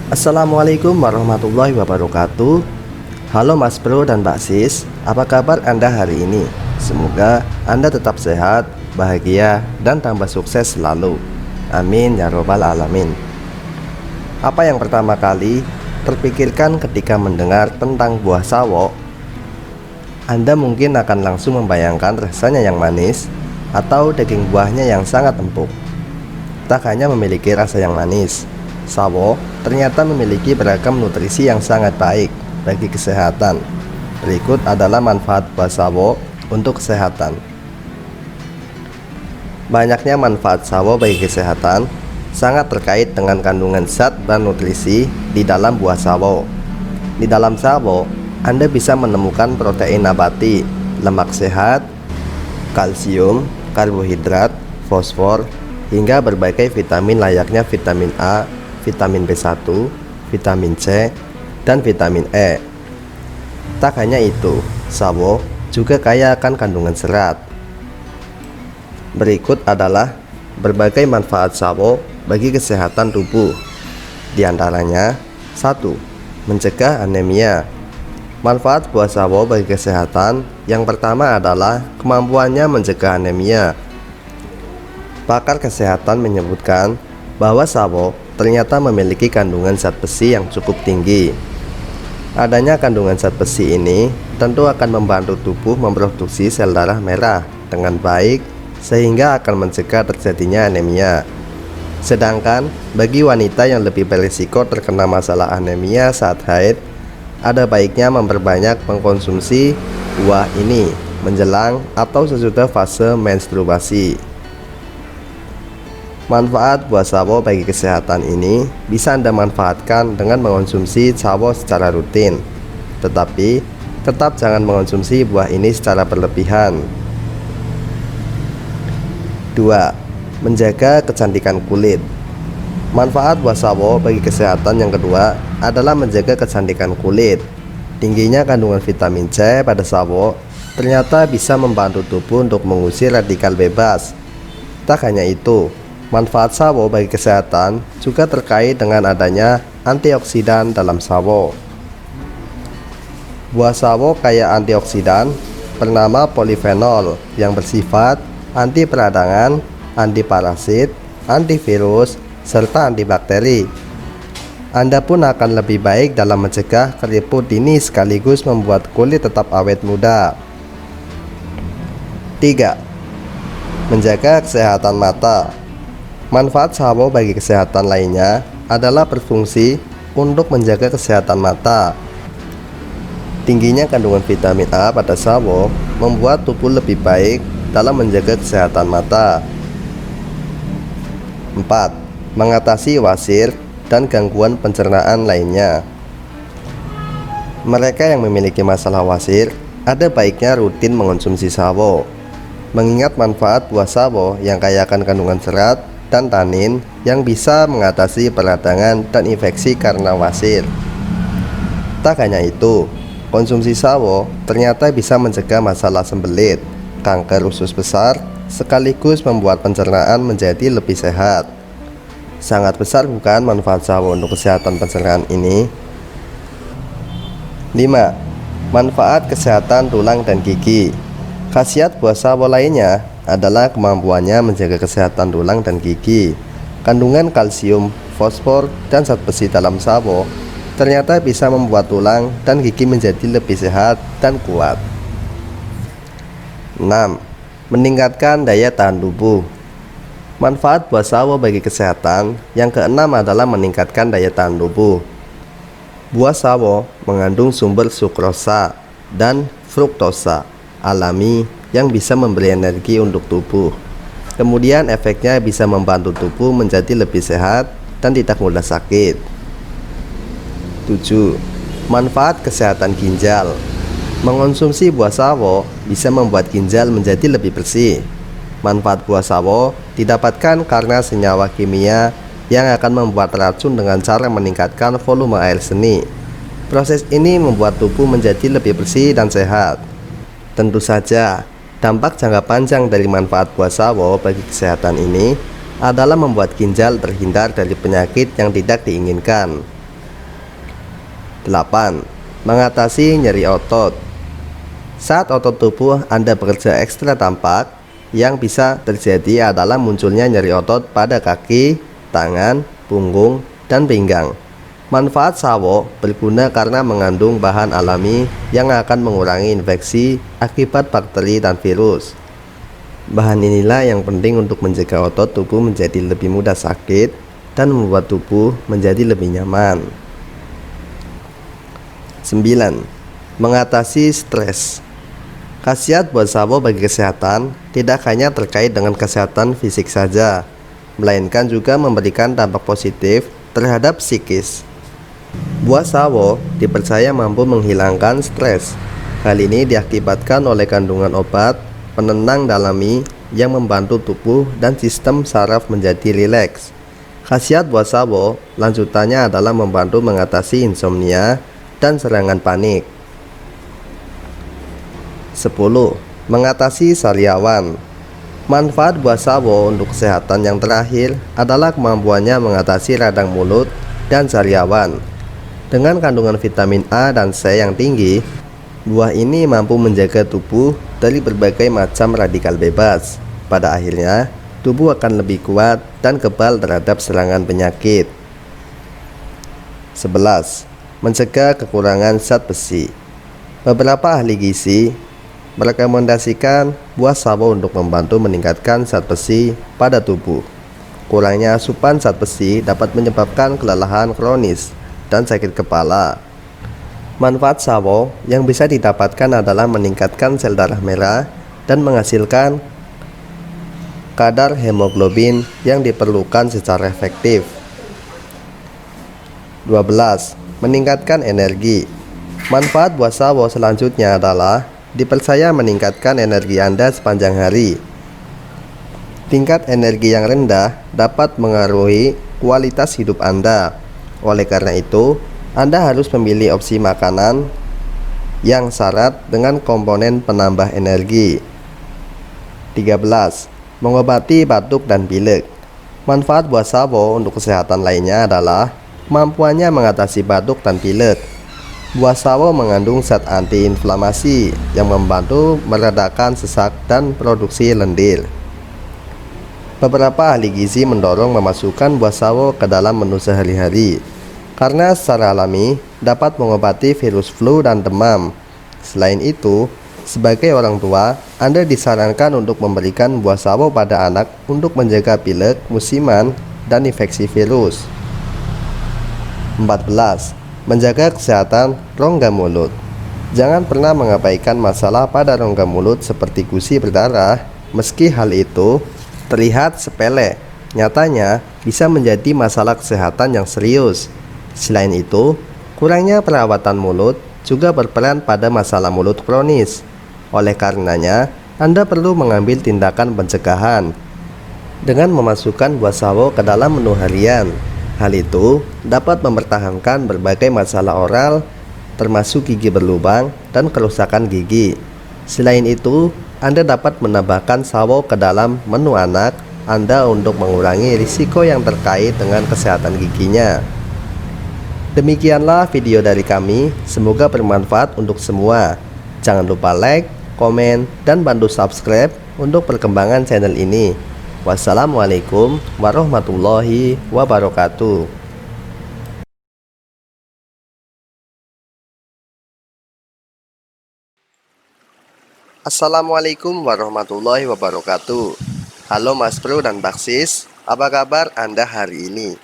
Assalamualaikum warahmatullahi wabarakatuh. Halo Mas Bro dan Mbak Sis, apa kabar Anda hari ini? Semoga Anda tetap sehat, bahagia, dan tambah sukses selalu. Amin ya robbal alamin. Apa yang pertama kali terpikirkan ketika mendengar tentang buah sawo? Anda mungkin akan langsung membayangkan rasanya yang manis atau daging buahnya yang sangat empuk. Tak hanya memiliki rasa yang manis, sawo ternyata memiliki beragam nutrisi yang sangat baik bagi kesehatan. Berikut adalah manfaat buah sawo untuk kesehatan. Banyaknya manfaat sawo bagi kesehatan sangat terkait dengan kandungan zat dan nutrisi di dalam buah sawo. Di dalam sawo, Anda bisa menemukan protein nabati, lemak sehat, kalsium, karbohidrat, fosfor, hingga berbagai vitamin layaknya vitamin A, vitamin B1, vitamin C, dan vitamin E. Tak hanya itu, sawo juga kaya akan kandungan serat. Berikut adalah berbagai manfaat sawo bagi kesehatan tubuh. Di antaranya, 1. Mencegah anemia. Manfaat buah sawo bagi kesehatan yang pertama adalah kemampuannya mencegah anemia. Pakar kesehatan menyebutkan bahwa sawo ternyata memiliki kandungan zat besi yang cukup tinggi. Adanya kandungan zat besi ini tentu akan membantu tubuh memproduksi sel darah merah dengan baik sehingga akan mencegah terjadinya anemia. Sedangkan bagi wanita yang lebih berisiko terkena masalah anemia saat haid, ada baiknya memperbanyak mengkonsumsi buah ini menjelang atau sesudah fase menstruasi. Manfaat buah sawo bagi kesehatan ini bisa Anda manfaatkan dengan mengonsumsi sawo secara rutin. Tetapi, tetap jangan mengonsumsi buah ini secara berlebihan. 2. Menjaga kecantikan kulit. Manfaat buah sawo bagi kesehatan yang kedua adalah menjaga kecantikan kulit. Tingginya kandungan vitamin C pada sawo ternyata bisa membantu tubuh untuk mengusir radikal bebas. Tak hanya itu, manfaat sawo bagi kesehatan juga terkait dengan adanya antioksidan dalam sawo. Buah sawo kaya antioksidan bernama polifenol yang bersifat anti peradangan, anti parasit, antivirus, serta antibakteri. Anda pun akan lebih baik dalam mencegah keriput dini sekaligus membuat kulit tetap awet muda. 3. Menjaga kesehatan mata. Manfaat sawo bagi kesehatan lainnya adalah berfungsi untuk menjaga kesehatan mata. Tingginya kandungan vitamin A pada sawo membuat tubuh lebih baik dalam menjaga kesehatan mata. 4. Mengatasi wasir dan gangguan pencernaan lainnya. Mereka yang memiliki masalah wasir ada baiknya rutin mengonsumsi sawo. Mengingat manfaat buah sawo yang kaya akan kandungan serat dan tanin yang bisa mengatasi peradangan dan infeksi karena wasir. Tak hanya itu, konsumsi sawo ternyata bisa mencegah masalah sembelit, kanker usus besar, sekaligus membuat pencernaan menjadi lebih sehat. Sangat besar bukan manfaat sawo untuk kesehatan pencernaan ini? 5. Manfaat kesehatan tulang dan gigi. Khasiat buah sawo lainnya adalah kemampuannya menjaga kesehatan tulang dan gigi. Kandungan kalsium, fosfor, dan zat besi dalam sawo ternyata bisa membuat tulang dan gigi menjadi lebih sehat dan kuat. 6. Meningkatkan daya tahan tubuh. Manfaat buah sawo bagi kesehatan yang keenam adalah meningkatkan daya tahan tubuh. Buah sawo mengandung sumber sukrosa dan fruktosa alami yang bisa memberi energi untuk tubuh. Kemudian efeknya bisa membantu tubuh menjadi lebih sehat dan tidak mudah sakit. 7. Manfaat kesehatan ginjal. Mengonsumsi buah sawo bisa membuat ginjal menjadi lebih bersih. Manfaat buah sawo didapatkan karena senyawa kimia yang akan membuat racun dengan cara meningkatkan volume air seni. Proses ini membuat tubuh menjadi lebih bersih dan sehat. Tentu saja, dampak jangka panjang dari manfaat buah sawo bagi kesehatan ini adalah membuat ginjal terhindar dari penyakit yang tidak diinginkan. 8. Mengatasi nyeri otot. Saat otot tubuh Anda bekerja ekstra tampak, yang bisa terjadi adalah munculnya nyeri otot pada kaki, tangan, punggung, dan pinggang. Manfaat sawo berguna karena mengandung bahan alami yang akan mengurangi infeksi akibat bakteri dan virus. Bahan inilah yang penting untuk mencegah otot tubuh menjadi lebih mudah sakit dan membuat tubuh menjadi lebih nyaman. 9. Mengatasi stres. Khasiat buah sawo bagi kesehatan tidak hanya terkait dengan kesehatan fisik saja, melainkan juga memberikan dampak positif terhadap psikis. Buah sawo dipercaya mampu menghilangkan stres. Hal ini diakibatkan oleh kandungan obat penenang alami yang membantu tubuh dan sistem saraf menjadi rileks. Khasiat buah sawo lanjutannya adalah membantu mengatasi insomnia dan serangan panik. 10. Mengatasi sariawan. Manfaat buah sawo untuk kesehatan yang terakhir adalah kemampuannya mengatasi radang mulut dan sariawan. Dengan kandungan vitamin A dan C yang tinggi, buah ini mampu menjaga tubuh dari berbagai macam radikal bebas. Pada akhirnya, tubuh akan lebih kuat dan kebal terhadap serangan penyakit. 11. Mencegah kekurangan zat besi. Beberapa ahli gizi merekomendasikan buah sawo untuk membantu meningkatkan zat besi pada tubuh. Kurangnya asupan zat besi dapat menyebabkan kelelahan kronis dan sakit kepala. Manfaat sawo yang bisa didapatkan adalah meningkatkan sel darah merah dan menghasilkan kadar hemoglobin yang diperlukan secara efektif. 12. Meningkatkan energi. Manfaat buah sawo selanjutnya adalah dipercaya meningkatkan energi Anda sepanjang hari. Tingkat energi yang rendah dapat mengaruhi kualitas hidup Anda. Oleh karena itu, Anda harus memilih opsi makanan yang syarat dengan komponen penambah energi. 13. Mengobati batuk dan pilek. Manfaat buah sawo untuk kesehatan lainnya adalah kemampuannya mengatasi batuk dan pilek. Buah sawo mengandung zat antiinflamasi yang membantu meredakan sesak dan produksi lendir. Beberapa ahli gizi mendorong memasukkan buah sawo ke dalam menu sehari-hari karena secara alami dapat mengobati virus flu dan demam. Selain itu, sebagai orang tua, Anda disarankan untuk memberikan buah sawo pada anak untuk menjaga pilek musiman dan infeksi virus. 14. Menjaga kesehatan rongga mulut. Jangan pernah mengabaikan masalah pada rongga mulut seperti gusi berdarah. Meski hal itu terlihat sepele, nyatanya bisa menjadi masalah kesehatan yang serius. Selain itu, kurangnya perawatan mulut juga berperan pada masalah mulut kronis. Oleh karenanya, Anda perlu mengambil tindakan pencegahan dengan memasukkan buah sawo ke dalam menu harian. Hal itu dapat mempertahankan berbagai masalah oral, termasuk gigi berlubang dan kerusakan gigi. Selain itu, Anda dapat menambahkan sawo ke dalam menu anak Anda untuk mengurangi risiko yang terkait dengan kesehatan giginya. Demikianlah video dari kami, semoga bermanfaat untuk semua. Jangan lupa like, komen, dan bantu subscribe untuk perkembangan channel ini. Wassalamualaikum warahmatullahi wabarakatuh. Assalamualaikum warahmatullahi wabarakatuh. Halo Mas Bro dan Baksis, apa kabar Anda hari ini?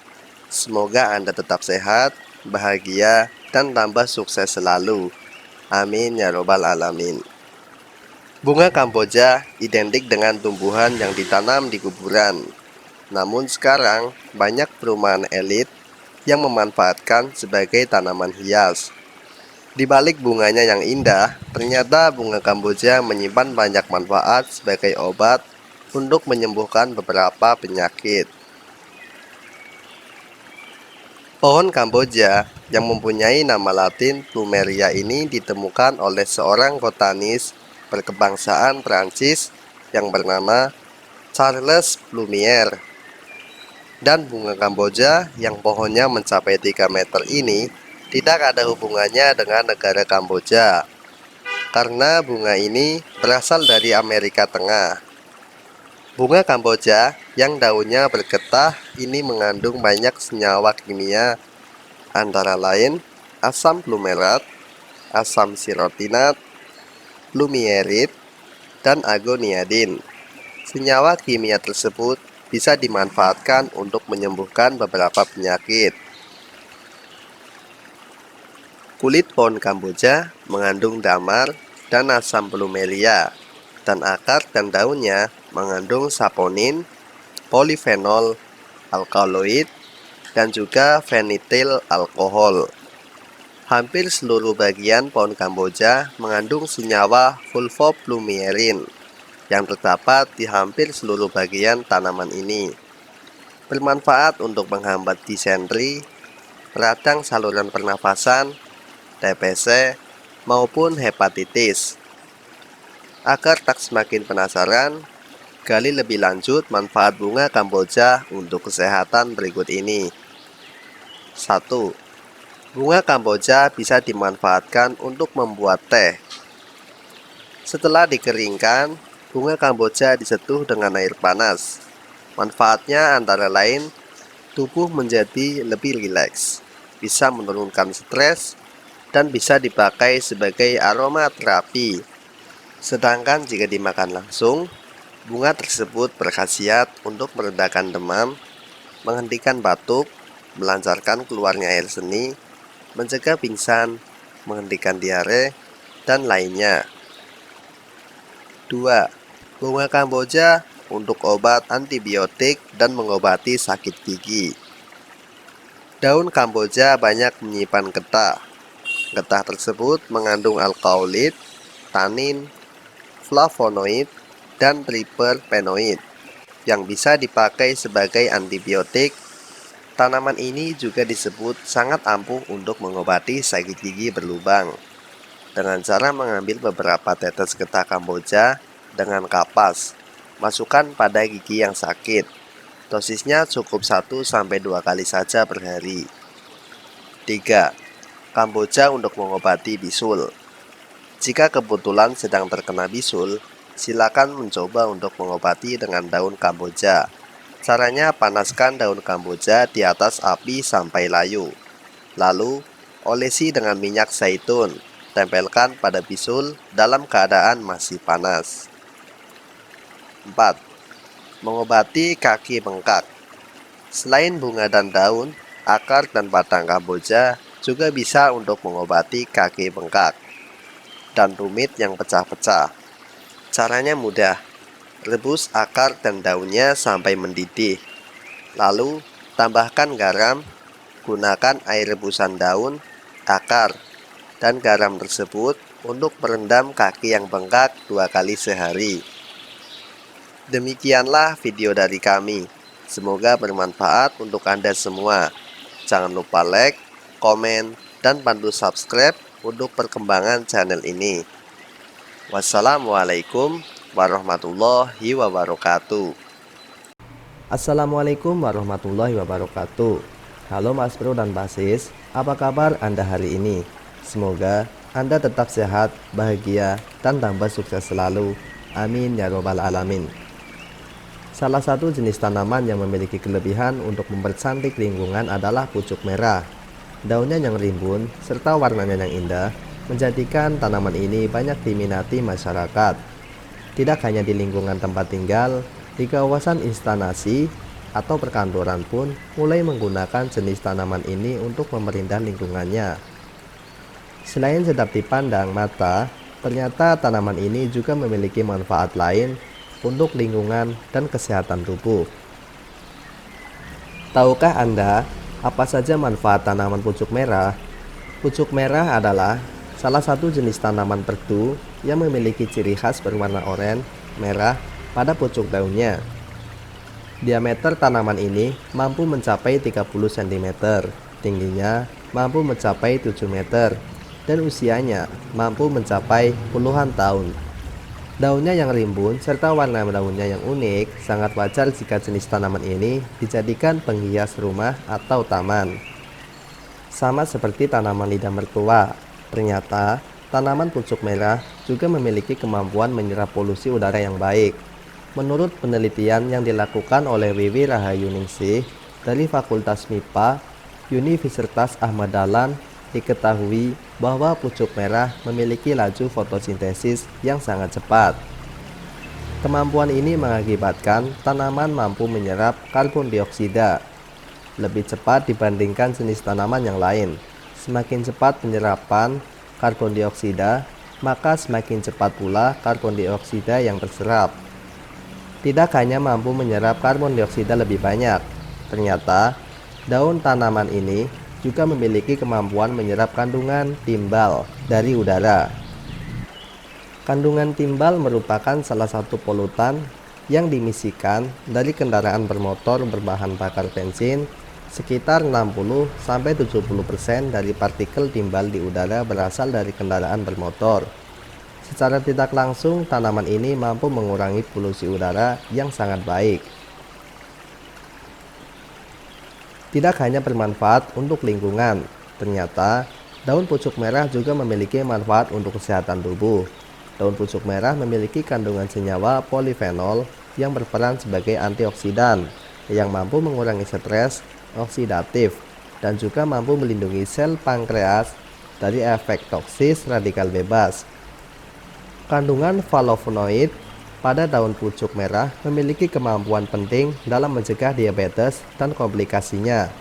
Semoga Anda tetap sehat, bahagia, dan tambah sukses selalu. Amin ya robbal alamin. Bunga Kamboja identik dengan tumbuhan yang ditanam di kuburan. Namun sekarang banyak perumahan elit yang memanfaatkan sebagai tanaman hias. Di balik bunganya yang indah, ternyata bunga Kamboja menyimpan banyak manfaat sebagai obat untuk menyembuhkan beberapa penyakit. Pohon Kamboja yang mempunyai nama latin Plumeria ini ditemukan oleh seorang botanis berkebangsaan Prancis yang bernama Charles Plumier. Dan bunga Kamboja yang pohonnya mencapai 3 meter ini tidak ada hubungannya dengan negara Kamboja, karena bunga ini berasal dari Amerika Tengah. Bunga Kamboja yang daunnya bergetah ini mengandung banyak senyawa kimia, antara lain asam glumerat, asam sirotinat, lumierit, dan agoniadin. Senyawa kimia tersebut bisa dimanfaatkan untuk menyembuhkan beberapa penyakit. Kulit pohon Kamboja mengandung damar dan asam plumeria, dan akar dan daunnya mengandung saponin, polifenol, alkaloid, dan juga fenitil alkohol. Hampir seluruh bagian pohon Kamboja mengandung senyawa fulvoplumerin yang terdapat di hampir seluruh bagian tanaman ini. Bermanfaat untuk menghambat disentri, radang saluran pernafasan, TBC, maupun hepatitis. Agar tak semakin penasaran, gali lebih lanjut manfaat bunga Kamboja untuk kesehatan berikut ini. 1. Bunga Kamboja bisa dimanfaatkan untuk membuat teh. Setelah dikeringkan, bunga Kamboja diseduh dengan air panas. Manfaatnya antara lain, tubuh menjadi lebih rileks, bisa menurunkan stres, dan bisa dipakai sebagai aromaterapi. Sedangkan jika dimakan langsung, bunga tersebut berkhasiat untuk meredakan demam, menghentikan batuk, melancarkan keluarnya air seni, mencegah pingsan, menghentikan diare, dan lainnya. 2. Bunga Kamboja untuk obat antibiotik dan mengobati sakit gigi. Daun Kamboja banyak menyimpan getah. Getah tersebut mengandung alkaloid, tanin, flavonoid, dan terpenoid yang bisa dipakai sebagai antibiotik. Tanaman ini juga disebut sangat ampuh untuk mengobati sakit gigi berlubang dengan cara mengambil beberapa tetes getah Kamboja dengan kapas, masukkan pada gigi yang sakit. Dosisnya cukup 1-2 kali saja per hari. 3. Kamboja untuk mengobati bisul. Jika kebetulan sedang terkena bisul, silakan mencoba untuk mengobati dengan daun Kamboja. Caranya panaskan daun Kamboja di atas api sampai layu. Lalu, olesi dengan minyak zaitun. Tempelkan pada bisul dalam keadaan masih panas. 4. Mengobati kaki bengkak. Selain bunga dan daun, akar dan batang Kamboja juga bisa untuk mengobati kaki bengkak dan tumit yang pecah-pecah. Caranya mudah. Rebus akar dan daunnya sampai mendidih. Lalu, tambahkan garam. Gunakan air rebusan daun, akar, dan garam tersebut untuk merendam kaki yang bengkak 2 kali sehari. Demikianlah video dari kami. Semoga bermanfaat untuk Anda semua. Jangan lupa like, komen, dan bantu subscribe untuk perkembangan channel ini. Wassalamualaikum warahmatullahi wabarakatuh. Assalamualaikum warahmatullahi wabarakatuh. Halo Mas Bro dan Basis, apa kabar Anda hari ini? Semoga Anda tetap sehat, bahagia, dan tambah sukses selalu. Amin ya robbal alamin. Salah satu jenis tanaman yang memiliki kelebihan untuk mempercantik lingkungan adalah pucuk merah. Daunnya yang rimbun serta warnanya yang indah menjadikan tanaman ini banyak diminati masyarakat. Tidak hanya di lingkungan tempat tinggal, di kawasan instansi atau perkantoran pun mulai menggunakan jenis tanaman ini untuk memerindah lingkungannya. Selain sedap dipandang mata, ternyata tanaman ini juga memiliki manfaat lain untuk lingkungan dan kesehatan tubuh. Tahukah Anda apa saja manfaat tanaman pucuk merah? Pucuk merah adalah salah satu jenis tanaman perdu yang memiliki ciri khas berwarna oranye merah pada pucuk daunnya. Diameter tanaman ini mampu mencapai 30 cm, tingginya mampu mencapai 7 meter, dan usianya mampu mencapai puluhan tahun. Daunnya yang rimbun serta warna daunnya yang unik sangat wajar jika jenis tanaman ini dijadikan penghias rumah atau taman. Sama seperti tanaman lidah mertua, ternyata tanaman pucuk merah juga memiliki kemampuan menyerap polusi udara yang baik. Menurut penelitian yang dilakukan oleh Wiwi Rahayuningsih dari Fakultas MIPA Universitas Ahmad Dahlan, diketahui bahwa pucuk merah memiliki laju fotosintesis yang sangat cepat. Kemampuan ini mengakibatkan tanaman mampu menyerap karbon dioksida lebih cepat dibandingkan jenis tanaman yang lain. Semakin cepat penyerapan karbon dioksida, maka semakin cepat pula karbon dioksida yang terserap. Tidak hanya mampu menyerap karbon dioksida lebih banyak, ternyata daun tanaman ini juga memiliki kemampuan menyerap kandungan timbal dari udara. Kandungan timbal merupakan salah satu polutan yang dimisikan dari kendaraan bermotor berbahan bakar bensin. Sekitar 60-70% dari partikel timbal di udara berasal dari kendaraan bermotor. Secara tidak langsung, tanaman ini mampu mengurangi polusi udara yang sangat baik. Tidak hanya bermanfaat untuk lingkungan, ternyata daun pucuk merah juga memiliki manfaat untuk kesehatan tubuh. Daun pucuk merah memiliki kandungan senyawa polifenol yang berperan sebagai antioksidan yang mampu mengurangi stres oksidatif dan juga mampu melindungi sel pankreas dari efek toksis radikal bebas. Kandungan flavonoid pada daun pucuk merah memiliki kemampuan penting dalam mencegah diabetes dan komplikasinya.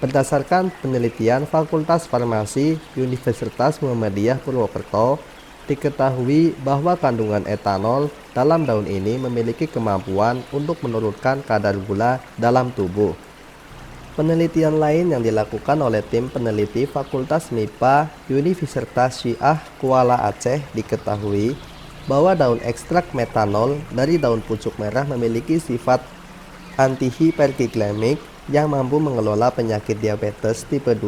Berdasarkan penelitian Fakultas Farmasi Universitas Muhammadiyah Purwokerto, diketahui bahwa kandungan etanol dalam daun ini memiliki kemampuan untuk menurunkan kadar gula dalam tubuh. Penelitian lain yang dilakukan oleh tim peneliti Fakultas MIPA Universitas Syiah Kuala Aceh diketahui bahwa daun ekstrak metanol dari daun pucuk merah memiliki sifat antihiperglikemik yang mampu mengelola penyakit diabetes tipe 2.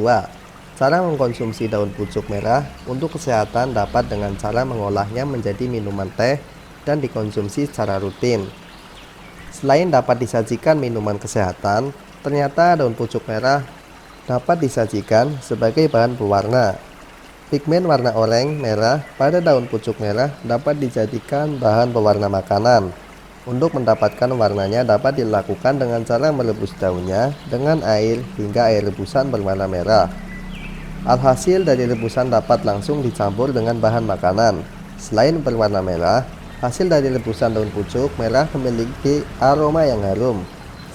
Cara mengkonsumsi daun pucuk merah untuk kesehatan dapat dengan cara mengolahnya menjadi minuman teh dan dikonsumsi secara rutin. Selain dapat disajikan minuman kesehatan, ternyata daun pucuk merah dapat disajikan sebagai bahan pewarna. Pigmen warna oranye merah pada daun pucuk merah dapat dijadikan bahan pewarna makanan. Untuk mendapatkan warnanya dapat dilakukan dengan cara merebus daunnya dengan air hingga air rebusan berwarna merah. Alhasil dari rebusan dapat langsung dicampur dengan bahan makanan. Selain berwarna merah, hasil dari rebusan daun pucuk merah memiliki aroma yang harum,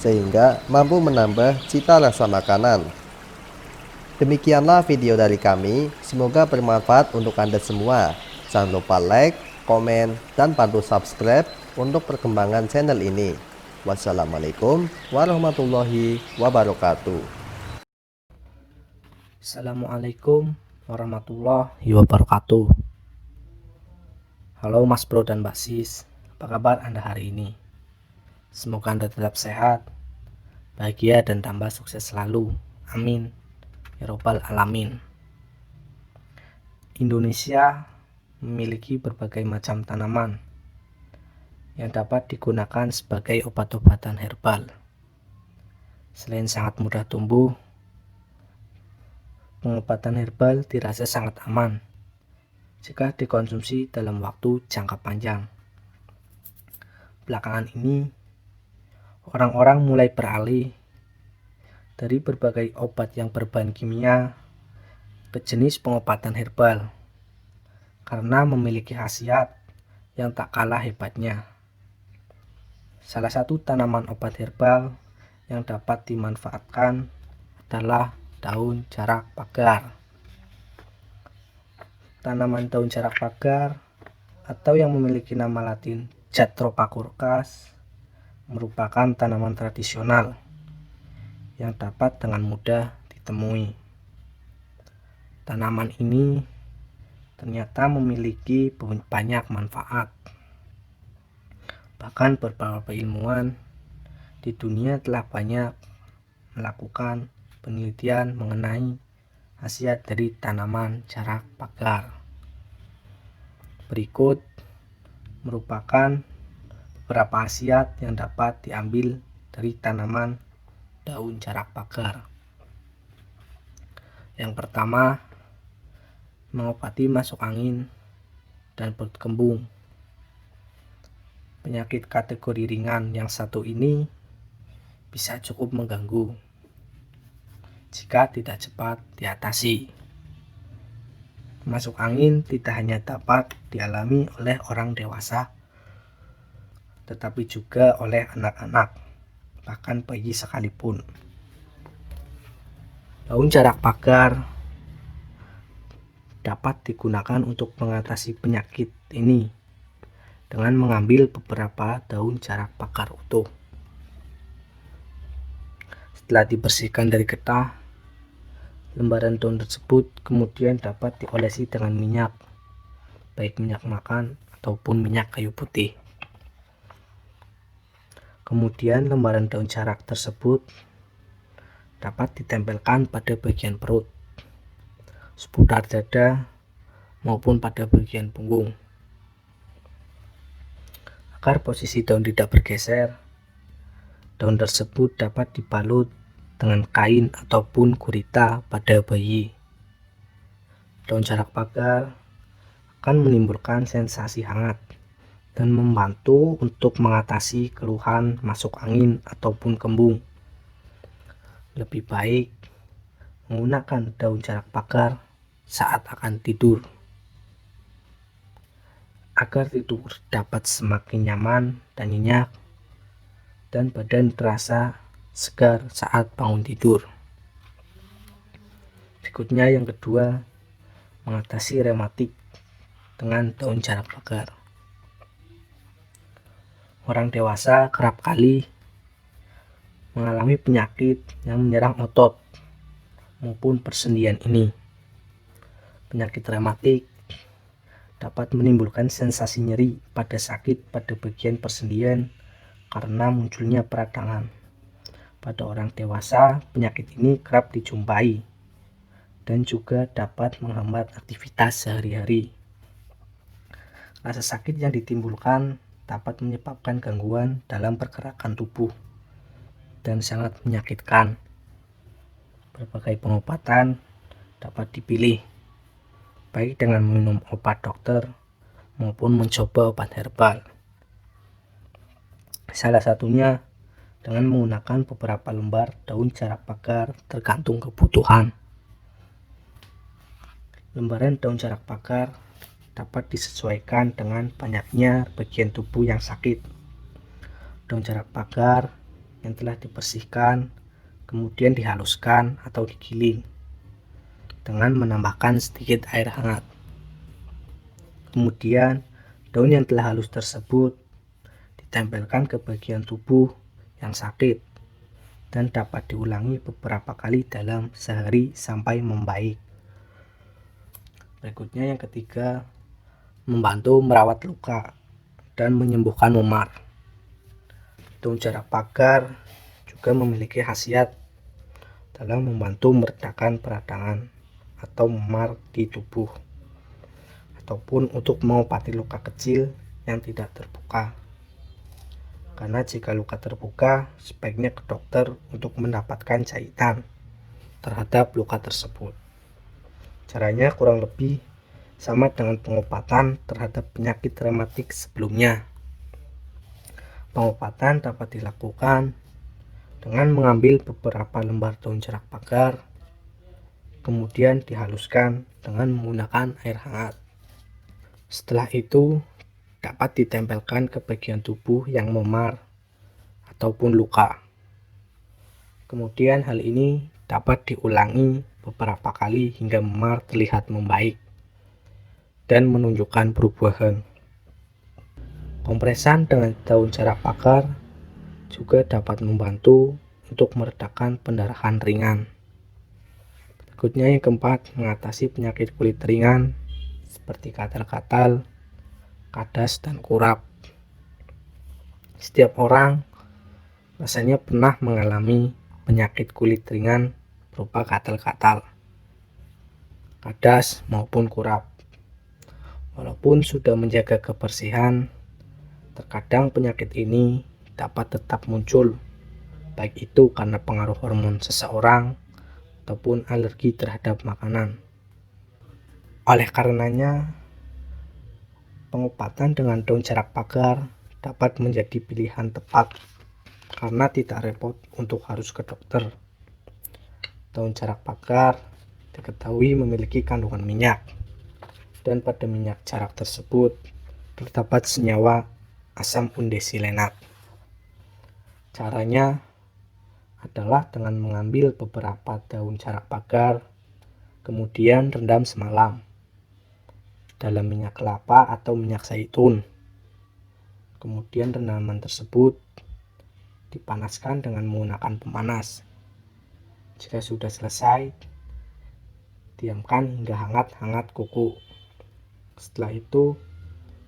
sehingga mampu menambah cita rasa makanan. Demikianlah video dari kami, semoga bermanfaat untuk Anda semua. Jangan lupa like, komen, dan bantu subscribe untuk perkembangan channel ini. Wassalamualaikum warahmatullahi wabarakatuh. Assalamualaikum warahmatullahi wabarakatuh. Halo Mas Bro dan Mbak Sis, apa kabar Anda hari ini? Semoga Anda tetap sehat, bahagia dan tambah sukses selalu. Amin ya robbal alamin. Indonesia memiliki berbagai macam tanaman yang dapat digunakan sebagai obat-obatan herbal. Selain sangat mudah tumbuh, pengobatan herbal dirasa sangat aman jika dikonsumsi dalam waktu jangka panjang. Belakangan ini, orang-orang mulai beralih dari berbagai obat yang berbahan kimia ke jenis pengobatan herbal karena memiliki khasiat yang tak kalah hebatnya. Salah satu tanaman obat herbal yang dapat dimanfaatkan adalah daun jarak pagar. Tanaman daun jarak pagar atau yang memiliki nama latin Jatropha merupakan tanaman tradisional yang dapat dengan mudah ditemui. Tanaman ini ternyata memiliki banyak manfaat. Bahkan beberapa ilmuwan di dunia telah banyak melakukan penelitian mengenai khasiat dari tanaman jarak pagar. Berikut merupakan beberapa khasiat yang dapat diambil dari tanaman daun jarak pagar. Yang pertama, mengobati masuk angin dan perut kembung. Penyakit kategori ringan yang satu ini bisa cukup mengganggu jika tidak cepat diatasi. Masuk angin tidak hanya dapat dialami oleh orang dewasa, tetapi juga oleh anak-anak, bahkan bayi sekalipun. Daun jarak pagar dapat digunakan untuk mengatasi penyakit ini dengan mengambil beberapa daun jarak pagar utuh. Setelah dibersihkan dari getah, lembaran daun tersebut kemudian dapat diolesi dengan minyak, baik minyak makan ataupun minyak kayu putih. Kemudian lembaran daun jarak tersebut dapat ditempelkan pada bagian perut, seputar dada, maupun pada bagian punggung. Agar posisi daun tidak bergeser, daun tersebut dapat dibalut dengan kain ataupun gurita pada bayi. Daun jarak pagar akan menimbulkan sensasi hangat dan membantu untuk mengatasi keluhan masuk angin ataupun kembung. Lebih baik menggunakan daun jarak pagar saat akan tidur, agar tidur dapat semakin nyaman dan nyenyak, dan badan terasa segar saat bangun tidur. Berikutnya yang kedua, mengatasi rematik dengan daun jarak pagar. Orang dewasa kerap kali mengalami penyakit yang menyerang otot maupun persendian ini. Penyakit rematik dapat menimbulkan sensasi nyeri pada sakit pada bagian persendian karena munculnya peradangan. Pada orang dewasa, penyakit ini kerap dijumpai dan juga dapat menghambat aktivitas sehari-hari. Rasa sakit yang ditimbulkan dapat menyebabkan gangguan dalam pergerakan tubuh dan sangat menyakitkan. Berbagai pengobatan dapat dipilih, baik dengan minum obat dokter maupun mencoba obat herbal. Salah satunya dengan menggunakan beberapa lembar daun jarak pagar tergantung kebutuhan. Lembaran daun jarak pagar dapat disesuaikan dengan banyaknya bagian tubuh yang sakit. Daun jarak pagar yang telah dibersihkan kemudian dihaluskan atau digiling dengan menambahkan sedikit air hangat. Kemudian daun yang telah halus tersebut ditempelkan ke bagian tubuh yang sakit dan dapat diulangi beberapa kali dalam sehari sampai membaik. Berikutnya yang ketiga, membantu merawat luka dan menyembuhkan memar. Daun jarak pagar juga memiliki khasiat dalam membantu meredakan peradangan atau memar di tubuh, ataupun untuk mengobati luka kecil yang tidak terbuka. Karena jika luka terbuka, sebaiknya ke dokter untuk mendapatkan jahitan terhadap luka tersebut. Caranya kurang lebih sama dengan pengobatan terhadap penyakit rematik sebelumnya. Pengobatan dapat dilakukan dengan mengambil beberapa lembar daun jarak pagar, kemudian dihaluskan dengan menggunakan air hangat. Setelah itu dapat ditempelkan ke bagian tubuh yang memar ataupun luka. Kemudian hal ini dapat diulangi beberapa kali hingga memar terlihat membaik dan menunjukkan perubahan. Kompresan dengan daun jarak pagar juga dapat membantu untuk meredakan pendarahan ringan. Berikutnya yang keempat, mengatasi penyakit kulit ringan seperti gatal-gatal, kadas, dan kurap. Setiap orang rasanya pernah mengalami penyakit kulit ringan berupa gatal-gatal, kadas, maupun kurap. Walaupun sudah menjaga kebersihan, terkadang penyakit ini dapat tetap muncul, baik itu karena pengaruh hormon seseorang ataupun alergi terhadap makanan. Oleh karenanya, pengobatan dengan daun jarak pagar dapat menjadi pilihan tepat karena tidak repot untuk harus ke dokter. Daun jarak pagar diketahui memiliki kandungan minyak, dan pada minyak jarak tersebut terdapat senyawa asam undesilenat. Caranya adalah dengan mengambil beberapa daun jarak pagar, kemudian rendam semalam dalam minyak kelapa atau minyak zaitun. Kemudian rendaman tersebut dipanaskan dengan menggunakan pemanas. Jika sudah selesai, diamkan hingga hangat kuku. Setelah itu,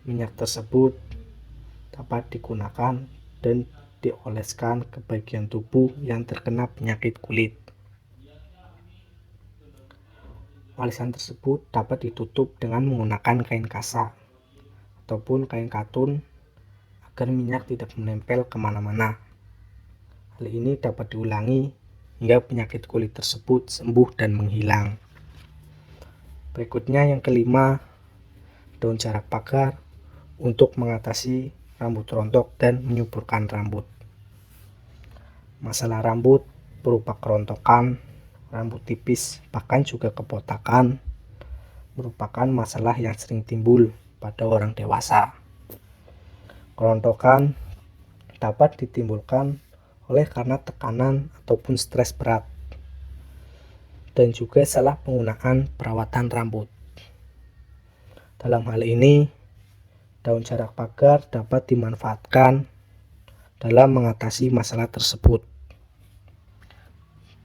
minyak tersebut dapat digunakan dan dioleskan ke bagian tubuh yang terkena penyakit kulit. Olesan tersebut dapat ditutup dengan menggunakan kain kasa ataupun kain katun agar minyak tidak menempel kemana-mana. Hal ini dapat diulangi hingga penyakit kulit tersebut sembuh dan menghilang. Berikutnya yang kelima, daun jarak pagar untuk mengatasi rambut rontok dan menyuburkan rambut. Masalah rambut berupa kerontokan, rambut tipis, bahkan juga kebotakan merupakan masalah yang sering timbul pada orang dewasa. Kerontokan dapat ditimbulkan oleh karena tekanan ataupun stres berat, dan juga salah penggunaan perawatan rambut. Dalam hal ini, daun jarak pagar dapat dimanfaatkan dalam mengatasi masalah tersebut.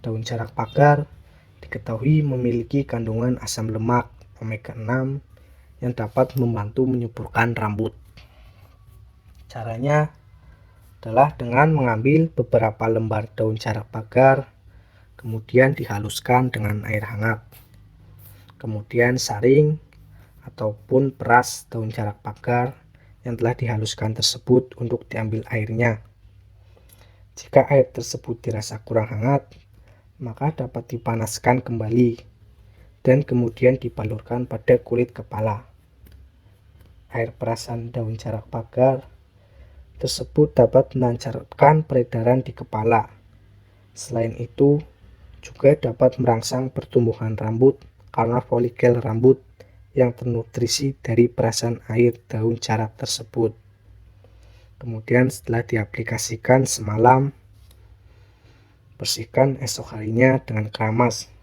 Daun jarak pagar diketahui memiliki kandungan asam lemak omega 6 yang dapat membantu menyuburkan rambut. Caranya adalah dengan mengambil beberapa lembar daun jarak pagar, kemudian dihaluskan dengan air hangat. Kemudian saring ataupun peras daun jarak pagar yang telah dihaluskan tersebut untuk diambil airnya. Jika air tersebut dirasa kurang hangat, maka dapat dipanaskan kembali dan kemudian dibalurkan pada kulit kepala. Air perasan daun jarak pagar tersebut dapat melancarkan peredaran di kepala. Selain itu, juga dapat merangsang pertumbuhan rambut karena folikel rambut yang ternutrisi dari perasan air daun jarak tersebut. Kemudian setelah diaplikasikan semalam, bersihkan esok harinya dengan keramas,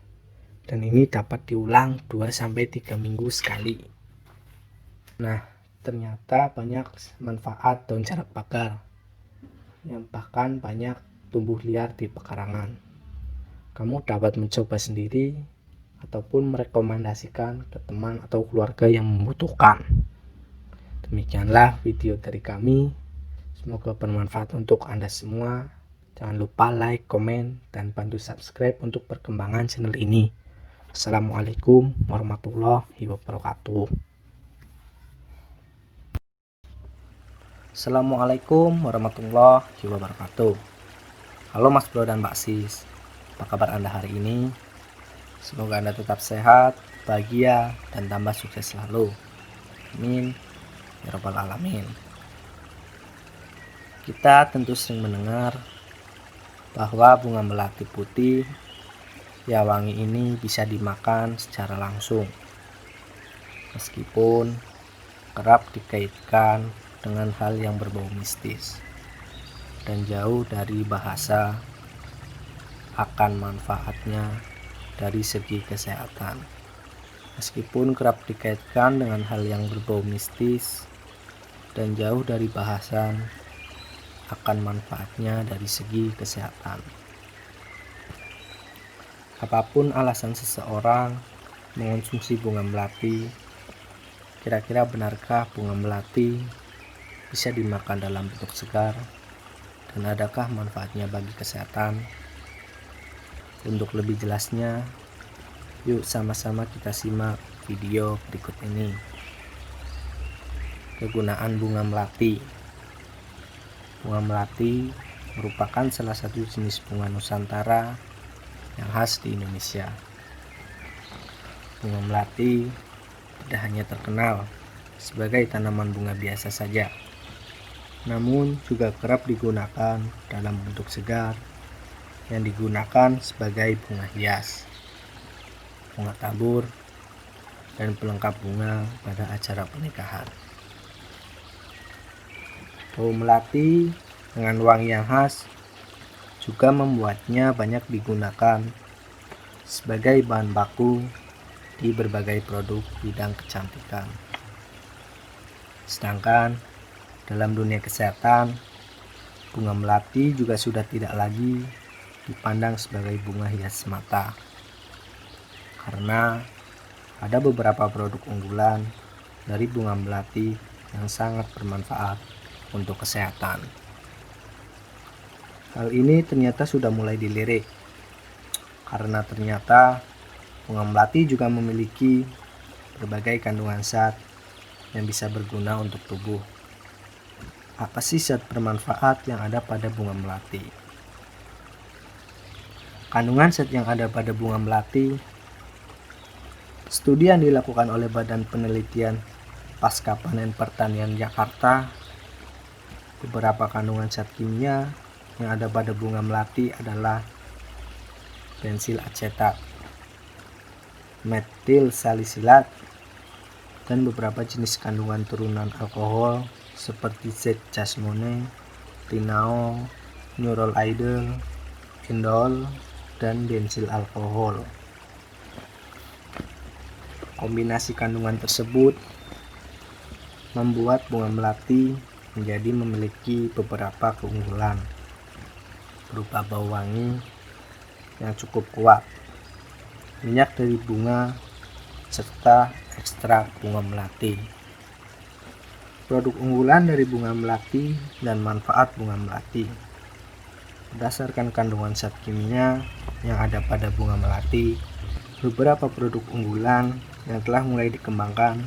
dan ini dapat diulang 2-3 minggu sekali. Nah, ternyata banyak manfaat daun jarak pagar yang bahkan banyak tumbuh liar di pekarangan. Kamu dapat mencoba sendiri ataupun merekomendasikan ke teman atau keluarga yang membutuhkan. Demikianlah video dari kami. Semoga bermanfaat untuk Anda semua. Jangan lupa like, komen, dan bantu subscribe untuk perkembangan channel ini. Assalamualaikum warahmatullahi wabarakatuh. Assalamualaikum warahmatullahi wabarakatuh. Halo Mas Bro dan Mbak Sis, apa kabar Anda hari ini? Semoga Anda tetap sehat, bahagia, dan tambah sukses selalu. Amin ya rabbal alamin. Kita tentu sering mendengar bahwa bunga melati putih ya wangi ini bisa dimakan secara langsung, meskipun kerap dikaitkan dengan hal yang berbau mistis dan jauh dari bahasa akan manfaatnya dari segi kesehatan. Meskipun kerap dikaitkan dengan hal yang berbau mistis dan jauh dari bahasan akan manfaatnya dari segi kesehatan. Apapun alasan seseorang mengonsumsi bunga melati, kira-kira benarkah bunga melati bisa dimakan dalam bentuk segar, dan adakah manfaatnya bagi kesehatan? Untuk lebih jelasnya, yuk sama-sama kita simak video berikut ini. Kegunaan bunga melati. Bunga melati merupakan salah satu jenis bunga Nusantara yang khas di Indonesia. Bunga melati tidak hanya terkenal sebagai tanaman bunga biasa saja, namun juga kerap digunakan dalam bentuk segar yang digunakan sebagai bunga hias, bunga tabur, dan pelengkap bunga pada acara pernikahan. Bau melati dengan wangi yang khas juga membuatnya banyak digunakan sebagai bahan baku di berbagai produk bidang kecantikan. Sedangkan dalam dunia kesehatan, bunga melati juga sudah tidak lagi dipandang sebagai bunga hias semata, karena ada beberapa produk unggulan dari bunga melati yang sangat bermanfaat untuk kesehatan. Hal ini ternyata sudah mulai dilirik, karena ternyata bunga melati juga memiliki berbagai kandungan zat yang bisa berguna untuk tubuh. Apa sih zat bermanfaat yang ada pada bunga melati? Kandungan zat yang ada pada bunga melati, studi yang dilakukan oleh Badan Penelitian Pasca Panen Pertanian Jakarta, beberapa kandungan zat kimia yang ada pada bunga melati adalah bensil asetat, metil salisilat, dan beberapa jenis kandungan turunan alkohol seperti zat jasmone, linalol, neural idle, indol, dan bensil alkohol. Kombinasi kandungan tersebut membuat bunga melati menjadi memiliki beberapa keunggulan berupa bau wangi yang cukup kuat, minyak dari bunga, serta ekstrak bunga melati. Produk unggulan dari bunga melati dan manfaat bunga melati. Berdasarkan kandungan zat kimia yang ada pada bunga melati, beberapa produk unggulan yang telah mulai dikembangkan